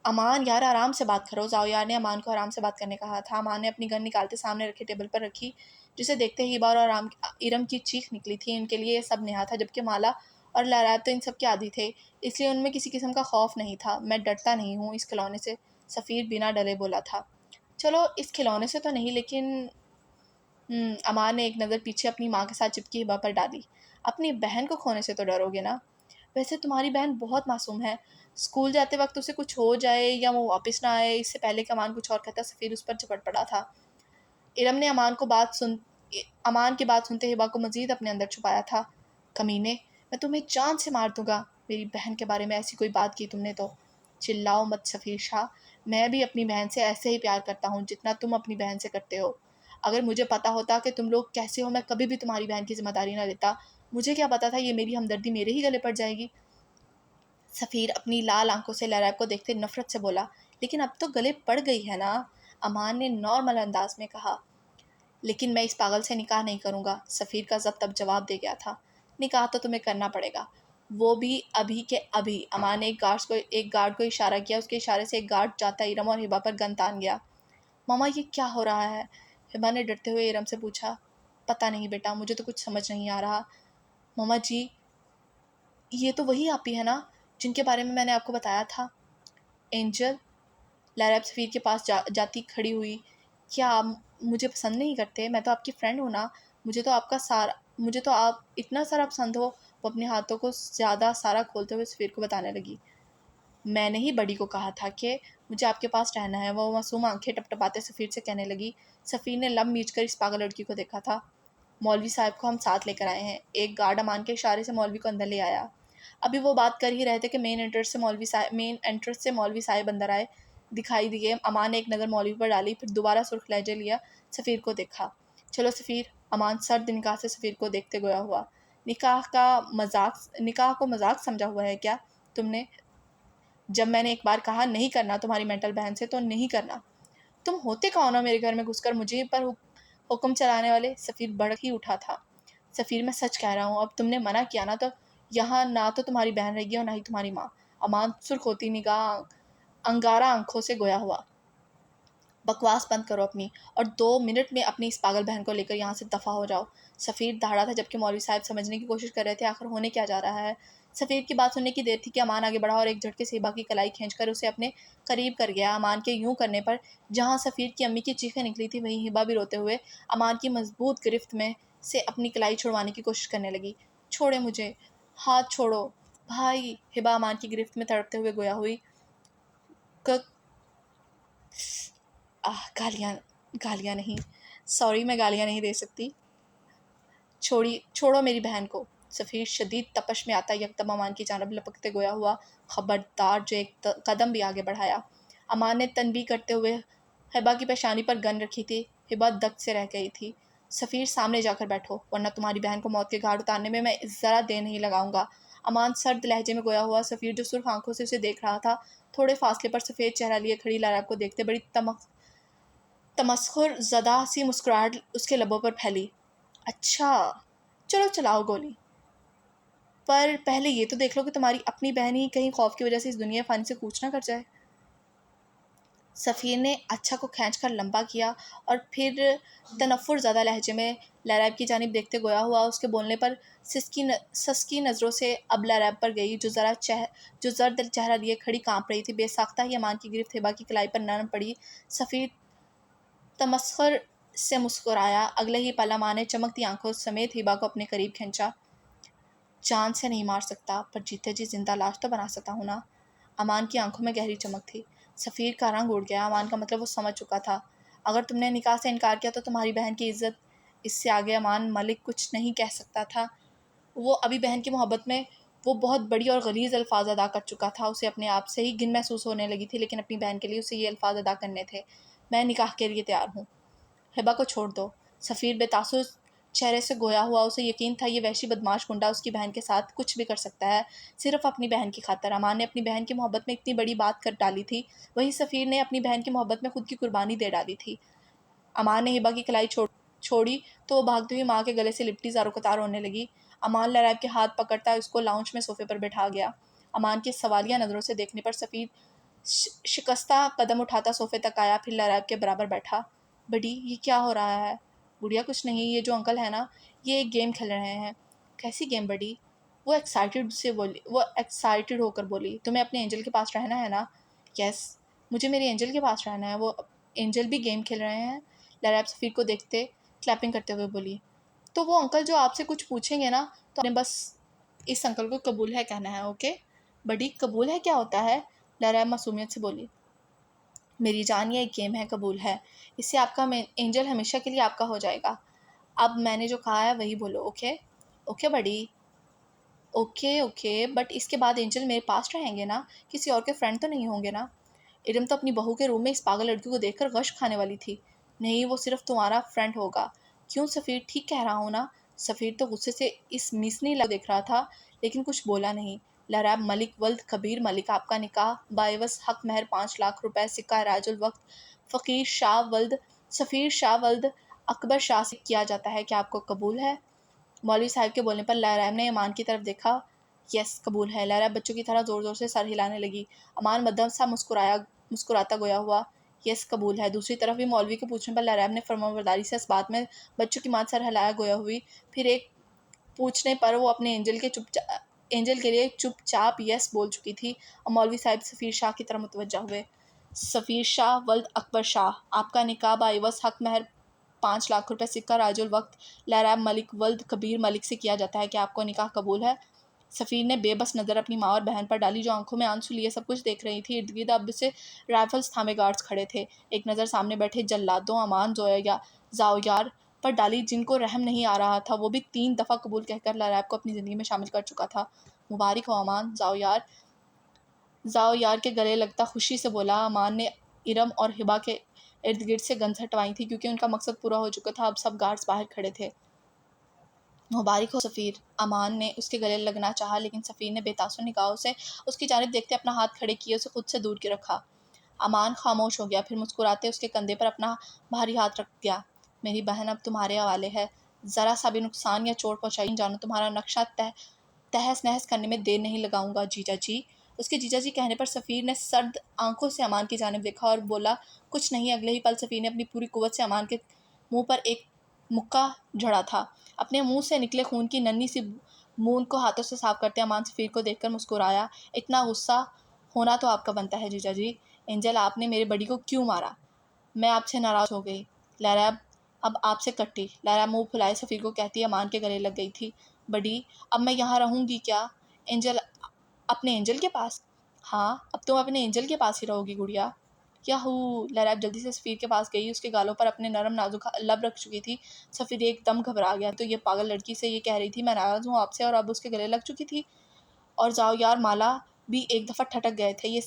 अमान यार आराम से बात करो, जाओ यार ने अमान को आराम से बात करने कहा था। अमान ने अपनी गन निकालते सामने रखे टेबल पर रखी, जिसे देखते ही हिबा और इरम की चीख निकली थी। इनके लिए ये सब नया था, जबकि माला और लैरैब तो इन सब के आदी थे, इसलिए उनमें किसी किस्म का खौफ नहीं था। मैं डरता नहीं हूँ इस खिलौने से, सफ़ीर बिना डरे बोला था। चलो इस खिलौने से तो नहीं, लेकिन अमान ने एक नज़र पीछे अपनी माँ के साथ चिपकी हिबा पर डाली। अपनी बहन को खोने से तो डरोगे ना? वैसे तुम्हारी बहन बहुत मासूम है। स्कूल जाते वक्त उसे कुछ हो जाए या वो वापस ना आए, इससे पहले कि अमान कुछ और कहता सफ़ीर उस पर झपट पड़ा था। इरम ने अमान की बात सुनते हिबा को मजीद अपने अंदर छुपाया था। कमीने, मैं तुम्हें जान से मार दूंगा, मेरी बहन के बारे में ऐसी कोई बात की तुमने तो। चिल्लाओ मत सफ़ीर शाह, मैं भी अपनी बहन से ऐसे ही प्यार करता हूँ जितना तुम अपनी बहन से करते हो। अगर मुझे पता होता कि तुम लोग कैसे हो, मैं कभी भी तुम्हारी बहन की जिम्मेदारी ना लेता। मुझे क्या पता था ये मेरी हमदर्दी मेरे ही गले पड़ जाएगी। सफ़ीर अपनी लाल आंखों से लैरैब को देखते नफरत से बोला, लेकिन अब तो गले पड़ गई है ना? अमान ने नॉर्मल अंदाज में कहा। लेकिन मैं इस पागल से निकाह नहीं करूँगा, सफ़ीर का ज़ब्त अब जवाब दे गया था। निकाह तो तुम्हें करना पड़ेगा, वो भी अभी के अभी। अमान ने एक गार्ड को इशारा किया, उसके इशारे से एक गार्ड जाता इरम और हिबा पर गन तान गया। मामा ये क्या हो रहा है? हिबा ने डरते हुए इरम से पूछा। पता नहीं बेटा, मुझे तो कुछ समझ नहीं आ रहा। मामा जी, ये तो वही आपी है ना जिनके बारे में मैंने आपको बताया था? एंजल, लैरैब सफ़ीर के पास जाती खड़ी हुई। क्या आप मुझे पसंद नहीं करते? मैं तो आपकी फ्रेंड हूँ ना। मुझे तो आप इतना सारा पसंद हो। वो अपने हाथों को ज़्यादा सारा खोलते हुए सफ़ीर को बताने लगी। मैंने ही बड़ी को कहा था कि मुझे आपके पास रहना है, वो मासूम आंखें टपटपाते सफ़ीर से कहने लगी। सफ़ीर ने लब मीच कर इस पागल लड़की को देखा था। मौलवी साहब को हम साथ लेकर आए हैं। एक गार्ड अमान के इशारे से मौलवी को अंदर ले आया। अभी वो बात कर ही रहे थे कि मेन एंट्रेंस से मौलवी साहब अंदर आए दिखाई दिए। अमान ने एक नज़र मौलवी पर डाली, फिर दोबारा सुर्ख लहजे लिया सफ़ीर को देखा। चलो सफ़ीर, अमान सर्द निगाह से सफ़ीर को देखते गोया हुआ। निकाह को मजाक समझा हुआ है क्या तुमने? जब मैंने एक बार कहा नहीं करना तुम्हारी मेंटल बहन से, तो नहीं करना। तुम होते कौन हो मेरे घर में घुसकर मुझे पर हुक्म चलाने वाले? सफ़ीर भड़क ही उठा था। सफ़ीर, मैं सच कह रहा हूँ, अब तुमने मना किया ना, तो यहाँ ना तो तुम्हारी बहन रहेगी और ना ही तुम्हारी माँ। अमान सुर्ख होती निगाह अंगारा आंखों से गोया हुआ। बकवास बंद करो अपनी, और 2 मिनट में अपनी इस पागल बहन को लेकर यहाँ से दफ़ा हो जाओ। सफ़ीर दहाड़ा था, जबकि मौलवी साहब समझने की कोशिश कर रहे थे आखिर होने क्या जा रहा है। सफ़ीर की बात सुनने की देर थी कि अमान आगे बढ़ा और एक झटके से हिबा की कलाई खींचकर उसे अपने करीब कर गया। अमान के यूं करने पर जहाँ सफ़ीर की अम्मी की चीखें निकली थी, वहीं हिबा भी रोते हुए अमान की मजबूत गिरफ्त में से अपनी कलाई छुड़वाने की कोशिश करने लगी। छोड़े मुझे, हाथ छोड़ो भाई। हिबा अमान की गिरफ्त में तड़पते हुए गोया हुई। गालियाँ, गालियाँ नहीं, सॉरी, मैं गालियाँ नहीं दे सकती। छोड़ो मेरी बहन को। सफ़ीर शदीद तपश में आता यकदम अमान की जानब लपकते गोया हुआ। खबरदार जो एक कदम भी आगे बढ़ाया। अमान ने तनबीह करते हुए हिबा की पेशानी पर गन रखी थी। हिबा दक से रह गई थी। सफ़ीर, सामने जाकर बैठो, वरना तुम्हारी बहन को मौत के घाट उतारने में मैं ज़रा देर नहीं लगाऊंगा। अमान सर्द लहजे में गोया हुआ। सफ़ीर, जो सुर्ख आंखों से उसे देख रहा था, थोड़े फासले पर सफ़ेद चेहरा लिए खड़ी लैरैब को देखते बड़ी तमस्खुर ज़दा सी मुस्कुराहट उसके लबों पर फैली। अच्छा, चलो चलाओ गोली, पर पहले ये तो देख लो कि तुम्हारी अपनी बहन ही कहीं खौफ की वजह से इस दुनिया फ़ानी से कूच ना कर जाए। सफ़ीर ने अच्छा को खींचकर लंबा किया और फिर तनफ़ुर ज़्यादा लहजे में लैरैब की जानिब देखते गोया हुआ। उसके बोलने पर ससकी नज़रों से अब लैरैब पर गई, जो जर्द चेहरा लिए खड़ी काँप रही थी। बेसाख्ता ही अमान की गिरफ्त हिबा की कलाई पर नरम पड़ी। सफ़ीर तमस्खुर से मुस्कुराया। अगले ही पल अमान ने चमकती आंखों समेत हिबा को अपने करीब खींचा। जान से नहीं मार सकता, पर जीते जी जिंदा लाश तो बना सकता हूँ ना। अमान की आंखों में गहरी चमक थी। सफ़ीर का रंग उड़ गया। अमान का मतलब वो समझ चुका था। अगर तुमने निकाह से इनकार किया तो तुम्हारी बहन की इज्जत। इससे आगे अमान मलिक कुछ नहीं कह सकता था। वो अभी बहन की मोहब्बत में वो बहुत बड़ी और गलीज़ अल्फाज अदा कर चुका था। उसे अपने आप से ही घिन महसूस होने लगी थी, लेकिन अपनी बहन के लिए उसे ये अल्फाज अदा करने थे। मैं निकाह के लिए तैयार हूँ। हिबा को छोड़ दो। सफ़ीर बेतासुर चेहरे से गोया हुआ। उसे यकीन था ये वहशी बदमाश गुंडा उसकी बहन के साथ कुछ भी कर सकता है, सिर्फ अपनी बहन की खातर। अमान ने अपनी बहन की मोहब्बत में इतनी बड़ी बात कर डाली थी, वही सफ़ीर ने अपनी बहन की मोहब्बत में खुद की कुर्बानी दे डाली थी। अमान ने हिबा की कलाई छोड़ी तो वो भागती हुई माँ के गले से लिपटी ज़ारो-कतार रोने लगी। अमान लरैब के हाथ पकड़ता उसको लाउंज में सोफे पर बैठा गया। अमान की सवालिया नज़रों से देखने पर सफ़ीर शिकस्ता कदम उठाता सोफे तक आया, फिर लरैब के बराबर बैठा। बड़ी, ये क्या हो रहा है? गुड़िया कुछ नहीं, ये जो अंकल है ना, ये एक गेम खेल रहे हैं। कैसी गेम बड़ी? वो एक्साइटेड होकर बोली। तुम्हें अपने एंजल के पास रहना है ना? यस, मुझे मेरे एंजल के पास रहना है। वो एंजल भी गेम खेल रहे हैं? लरैब सफ़ीर को देखते क्लैपिंग करते हुए बोली। तो वो अंकल जो आपसे कुछ पूछेंगे ना, तो आपने बस इस अंकल को कबूल है कहना है, ओके? बड़ी, कबूल है क्या होता है? लरैब मासूमियत से बोली। मेरी जान, ये एक गेम है, कबूल है। इससे आपका एंजल हमेशा के लिए आपका हो जाएगा। अब मैंने जो कहा है वही बोलो, ओके? ओके बड़ी। ओके ओके, बट इसके बाद एंजल मेरे पास रहेंगे ना? किसी और के फ्रेंड तो नहीं होंगे ना? इरम तो अपनी बहू के रूम में इस पागल लड़की को देखकर गश खाने वाली थी। नहीं, वो सिर्फ तुम्हारा फ्रेंड होगा। क्यों सफ़ीर, ठीक कह रहा हूँ ना? सफ़ीर तो गुस्से से इस मिसनी देख रहा था, लेकिन कुछ बोला नहीं। लरैब मलिक वल्द कबीर मलिक, आपका निकाह बाइवस हक महर 5 लाख रुपए सिक्का राजुल वक्त फ़कीर शाह वल्द सफ़ीर शाह वल्द अकबर शाह से किया जाता है। क्या आपको कबूल है? मौलवी साहब के बोलने पर लरैब ने अमान की तरफ देखा। यस, कबूल है। लरैब बच्चों की तरह ज़ोर ज़ोर से सर हिलाने लगी। अमान मध्यम सा मुस्कुराता गोया हुआ। यस, कबूल है। दूसरी तरफ भी मौलवी के पूछने पर लरैब ने फरमाबरदारी से इस बात में बच्चों की मात सर हिलाया गोया हुई। फिर एक पूछने पर वो अपने एंजल के लिए चुपचाप यस बोल चुकी थी। और मौलवी साहब सफ़ीर शाह की तरफ मुतवज्जा हुए। सफ़ीर शाह वल्द अकबर शाह, आपका निकाह बाइवस हक महर 5 लाख रुपए सिक्का राजुल वक्त लरैब मलिक वल्द कबीर मलिक से किया जाता है। क्या आपको निकाह कबूल है? सफ़ीर ने बेबस नज़र अपनी माँ और बहन पर डाली, जो आंखों में आंसू लिए सब कुछ देख रही थी। इर्द गिर्द अब से राइफल्स थामे गार्ड्स खड़े थे। एक नज़र सामने बैठे जल्लादों अमान ज़ाओयार पर डाली, जिनको रहम नहीं आ रहा था। वो भी 3 दफ़ा कबूल कहकर लरैब को अपनी ज़िंदगी में शामिल कर चुका था। मुबारक हो अमान। ज़ाओयार के गले लगता खुशी से बोला। अमान ने इरम और हिबा के इर्द गिर्द से गन्स हटवाई थी, क्योंकि उनका मकसद पूरा हो चुका था। अब सब गार्ड्स बाहर खड़े थे। मुबारक हो सफ़ीर। अमान ने उसके गले लगना चाहा, लेकिन सफ़ीर ने बेतासुर निगाहों से उसकी जानिब देखते अपना हाथ खड़े किए उसे खुद से दूर के रखा। अमान खामोश हो गया, फिर मुस्कुराते उसके कंधे पर अपना भारी हाथ रख गया। मेरी बहन अब तुम्हारे हवाले है। ज़रा सा भी नुकसान या चोट पहुँचाई जानो, तुम्हारा नक्शा तहस नहस करने में देर नहीं लगाऊंगा जीजा जी। उसके जीजा जी कहने पर सफ़ीर ने सर्द आंखों से अमान की जानिब देखा और बोला कुछ नहीं। अगले ही पल सफ़ीर ने अपनी पूरी कुव्वत से अमान के मुंह पर एक मुक्का झड़ा था। अपने मुंह से निकले खून की नन्ही सी बूंद को हाथों से साफ करते अमान सफ़ीर को देखकर मुस्कुराया। इतना गुस्सा होना तो आपका बनता है जीजा जी। एंजल, आपने मेरे बड़ी को क्यों मारा? मैं आपसे नाराज़ हो गई। लैला अब आपसे कट्टी। लैला मुंह फुलाए सफ़ीर को कहती अमान के गले लग गई थी। बड़ी, अब मैं यहाँ रहूँगी क्या? एंजल, अपने एंजल के पास? हाँ, अब तुम अपने एंजल के पास ही रहोगी गुड़िया। याहू! लैला जल्दी से सफ़ीर के पास गई। उसके गालों पर अपने नरम नाजुक लब रख चुकी थी। सफ़ीर एकदम घबरा गया। तो ये पागल लड़की से ये कह रही थी मैं नाराज़ हूँ आपसे, और अब उसके गले लग चुकी थी। और जाओ यार, माला भी एक दफ़ा ठटक गए थे। ये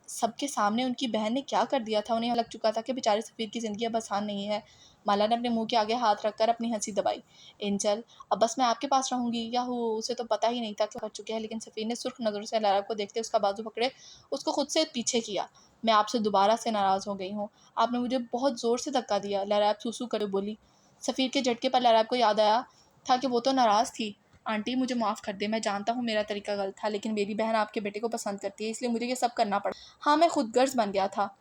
सबके सामने उनकी बहन ने क्या कर दिया था? उन्हें लग चुका था कि बेचारे सफ़ीर की ज़िंदगी अब आसान नहीं है। माला ने अपने मुंह के आगे हाथ रखकर अपनी हंसी दबाई। एंजल, अब बस मैं आपके पास रहूँगी। याहू! उसे तो पता ही नहीं था क्या कर चुके हैं, लेकिन सफ़ीर ने सुर्ख नज़रों से लैला को देखते उसका बाजू पकड़े उसको खुद से पीछे किया। मैं आपसे दोबारा से नाराज़ हो गई हूँ। आपने मुझे बहुत ज़ोर से धक्का दिया। लैला सूसू कर बोली। सफ़ीर के झटके पर लैला को याद आया था कि वो तो नाराज़ थी। आंटी, मुझे माफ़ कर दे। मैं जानता हूँ मेरा तरीका गलत था, लेकिन मेरी बहन आपके बेटे को पसंद करती है, इसलिए मुझे ये सब करना पड़ा। हाँ, मैं खुदगर्ज़ बन गया था।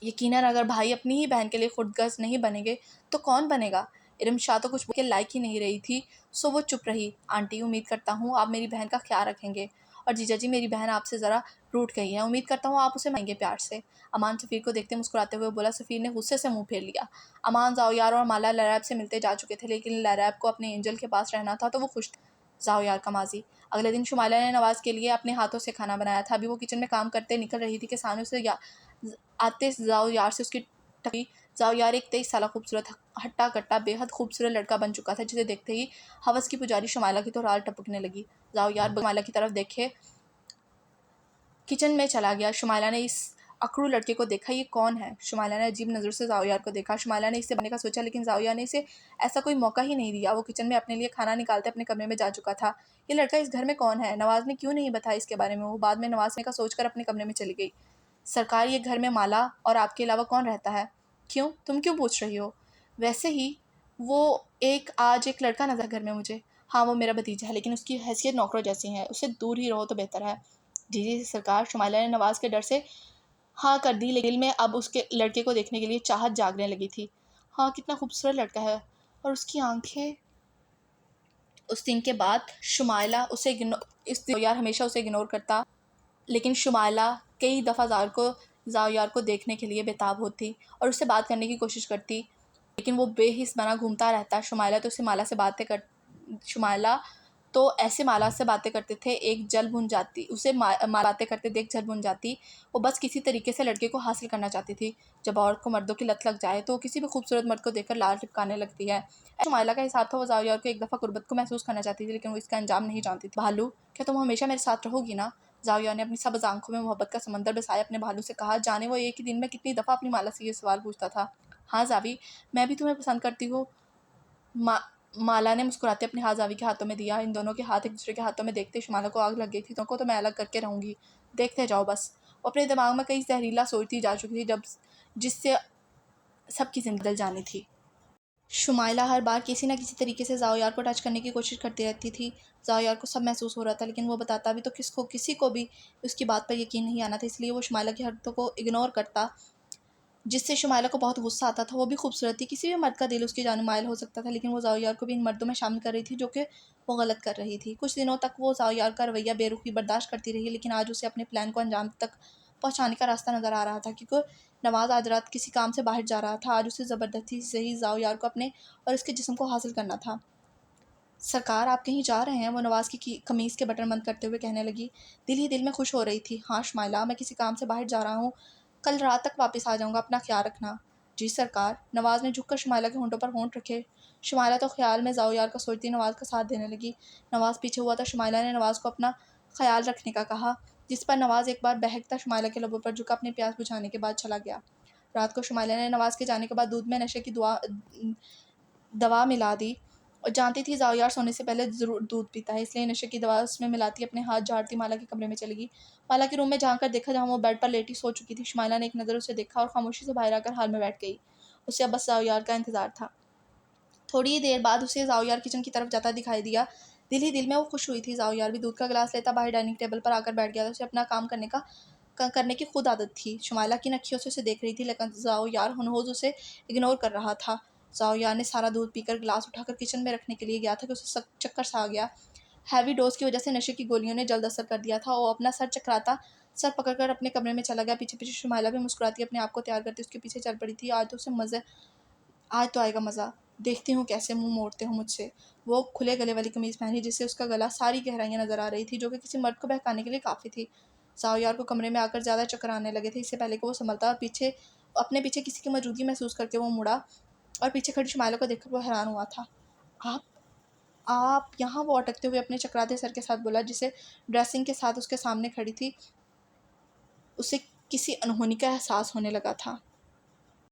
यकीनन अगर भाई अपनी ही बहन के लिए खुदगर्ज़ नहीं बनेंगे तो कौन बनेगा? इरम शाह तो कुछ के लायक ही नहीं रही थी, सो वो चुप रही। आंटी, उम्मीद करता हूँ आप मेरी बहन का ख्याल रखेंगे और जीजा जी मेरी बहन आपसे ज़रा रूठ गई है, उम्मीद करता हूँ आप उसे मांगेंगे प्यार से। अमान सफ़ीर को देखते मुस्कुराते हुए बोला। सफ़ीर ने गुस्से से मुंह फेर लिया। अमान, ज़ाओयार और माला लरैब से मिलते जा चुके थे, लेकिन लरैब को अपने एंजल के पास रहना था तो वो खुश थे। ज़ाओयार का माजी। अगले दिन शुमाइला ने नवाज़ के लिए अपने हाथों से खाना बनाया था। अभी वो किचन में काम करते निकल रही थी कि सामने से आते ज़ाओयार से उसकी टकरी। ज़ाओयार एक 23 साल खूबसूरत हट्टा कट्टा बेहद खूबसूरत लड़का बन चुका था, जिसे देखते ही हवस की पुजारी शुमाइला की तो राल टपकने लगी। ज़ाओयार शुमाइला की तरफ देखे किचन में चला गया। शुमाइला ने इस अकड़ू लड़के को देखा, ये कौन है? शुमाइला ने अजीब नज़र से ज़ाओयार को देखा। शुमाइला ने इससे बनने का सोचा, लेकिन ज़ाओयार ने इसे ऐसा कोई मौका ही नहीं दिया। वो किचन में अपने लिए खाना निकालते अपने कमरे में जा चुका था। ये लड़का इस घर में कौन है? नवाज़ ने क्यों नहीं बताया इसके बारे में? वो बाद में नवाज़ का सोचकर अपने कमरे में चली गई। सरकार, ये घर में माला और आपके अलावा कौन रहता है? क्यों? तुम क्यों पूछ रही हो? वैसे ही वो आज एक लड़का नज़र घर में मुझे। हाँ, वो मेरा भतीजा है, लेकिन उसकी हैसियत नौकरों जैसी है, उससे दूर ही रहो तो बेहतर है। जी जी सरकार। शुमाइला ने नवाज़ के डर से हाँ कर दी, लेकिन दिल में अब उसके लड़के को देखने के लिए चाहत जागने लगी थी। हाँ, कितना खूबसूरत लड़का है, और उसकी आंखें। उस दिन के बाद शुमाइला उसे यार हमेशा उसे इग्नोर करता, लेकिन शुमाइला कई दफ़ा ज़ाओयार को देखने के लिए बेताब होती और उससे बात करने की कोशिश करती, लेकिन वो बेहिस बना घूमता रहता। शुमाइला तो ऐसे माला से बातें करते थे, एक जल भुन जाती उसे बातें करते देख जल भुन जाती। वो बस किसी तरीके से लड़के को हासिल करना चाहती थी। जब औरत को मर्दों की लत लग जाए तो वो किसी भी खूबसूरत मर्द को देखकर लाल टपकाने लगती है। शुमाइला का हिसाब था, वो ज़ाओयार को एक दफ़ा गुर्बत को महसूस करना चाहती थी, लेकिन वो इसका अंजाम नहीं जानती थी। भालू, क्या तुम हमेशा मेरे साथ रहोगी ना? ज़ाओयार ने अपनी सबज़ आंखों में मोहब्बत का समंदर बसाए अपने भालू से कहा। जाने वो एक ही दिन में कितनी दफ़ा अपनी माला से ये सवाल पूछता था। हाँ ज़ावी, मैं भी तुम्हें पसंद करती हूँ। माला ने मुस्कुराते अपने हाथ ज़ावी के हाथों में दिया। इन दोनों के हाथ एक दूसरे के हाथों में देखते शुमाइला को आग लग गई थी। तुमको तो मैं अलग करके रहूँगी, देखते जाओ बस। वो अपने दिमाग में कई जहरीला सोचती जा चुकी थी, जिससे सबकी ज़िंदगी बदल जानी थी। शुमाइला हर बार किसी न किसी तरीके से ज़ाओयार को टच करने की कोशिश करती रहती थी। ज़ाओयार को सब महसूस हो रहा था, लेकिन वो बताता भी तो किसी को भी उसकी बात पर यकीन नहीं आना था, इसलिए वो शुमाइला की हरकतों को इग्नोर करता, जिससे शुमाइला को बहुत गुस्सा आता था। वो भी खूबसूरत थी, किसी भी मर्द का दिल उसकी जान मायल हो सकता था, लेकिन वो ज़ाओयार को भी इन मर्दों में शामिल कर रही थी जो कि वो गलत कर रही थी। कुछ दिनों तक वो ज़ाओयार का रवैया बेरुखी बर्दाश्त करती रही, लेकिन आज उसे अपने प्लान को अंजाम तक पहुँचाने का रास्ता नज़र आ रहा था, क्योंकि नवाज़ आज रात किसी काम से बाहर जा रहा था। आज उसे ज़बरदस्ती से ही ज़ाओयार को अपने और उसके जिस्म को हासिल करना था। सरकार, आप कहीं जा रहे हैं? वो नवाज़ की कमीज़ के बटन बंद करते हुए कहने लगी। दिल ही दिल में खुश हो रही थी। हाँ शुमाइला, मैं किसी काम से बाहर जा रहा हूँ, कल रात तक वापस आ जाऊँगा, अपना ख्याल रखना। जी सरकार। नवाज़ ने झुककर शुमाइला के होंठों पर होंठ रखे। शुमाइला तो ख्याल में ज़ाओयार का सोचती नवाज़ का साथ देने लगी। नवाज़ पीछे हुआ था। शुमाइला ने नवाज़ को अपना ख्याल रखने का कहा, जिस पर नवाज़ एक बार बहकता शुमाइला के लबों पर झुका अपनी प्यास बुझाने के बाद चला गया। रात को शुमाइला ने नवाज़ के जाने के बाद दूध में नशे की दवा मिला दी, और जानती थी ज़ाओयार सोने से पहले ज़रूर दूध पीता है, इसलिए नशे की दवा उसमें मिलाती अपने हाथ झाड़ती माला के कमरे में चली गई। माला के रूम में झाँक देखा, जहाँ वो बेड पर लेटी सो चुकी थी। शुमाइला ने एक नज़र उसे देखा और खामोशी से बाहर आकर हाल में बैठ गई। उसे अब बस ज़ाओयार का इंतज़ार था। थोड़ी ही देर बाद उसे ज़ाओयार किचन की तरफ जाता दिखाई दिया। दिल ही दिल में वो खुश हुई थी। ज़ाओयार भी दूध का गिलास लेता बाहर डाइनिंग टेबल पर आकर बैठ गया था। उसे अपना काम करने की खुद आदत थी। शुमाइला किन अँखियों से उसे देख रही थी, लेकिन ज़ाओयार हनहोज़ उसे इग्नोर कर रहा था। ज़ाओयार ने सारा दूध पीकर गिलास उठाकर किचन में रखने के लिए गया था कि उसे चक्कर सा आ गया। हैवी डोज़ की वजह से नशे की गोलियों ने जल्द असर कर दिया था। वो अपना सर पकड़कर अपने कमरे में चला गया। पीछे-पीछे शुमाइला भी मुस्कुराती अपने आप को तैयार करती उसके पीछे चल पड़ी थी। आज तो आएगा मज़ा। देखती हूँ कैसे मुँह मोड़ते हो मुझसे। वो खुले गले वाली कमीज़ पहनी, जिससे उसका गला सारी गहराइयाँ नज़र आ रही थी, जो कि किसी मर्द को बहकाने के लिए काफ़ी थी। ज़ाओयार को कमरे में आकर ज़्यादा चक्कर आने लगे थे, इससे पहले कि वो संभलता, और अपने पीछे किसी की मौजूदगी महसूस करके वो मुड़ा और पीछे खड़ी शुमाइला को देखकर वो हैरान हुआ था। आप आप यहाँ? वो अटकते हुए अपने चकराते सर के साथ बोला, जिसे ड्रेसिंग के साथ उसके सामने खड़ी थी। उसे किसी अनहोनी का एहसास होने लगा था।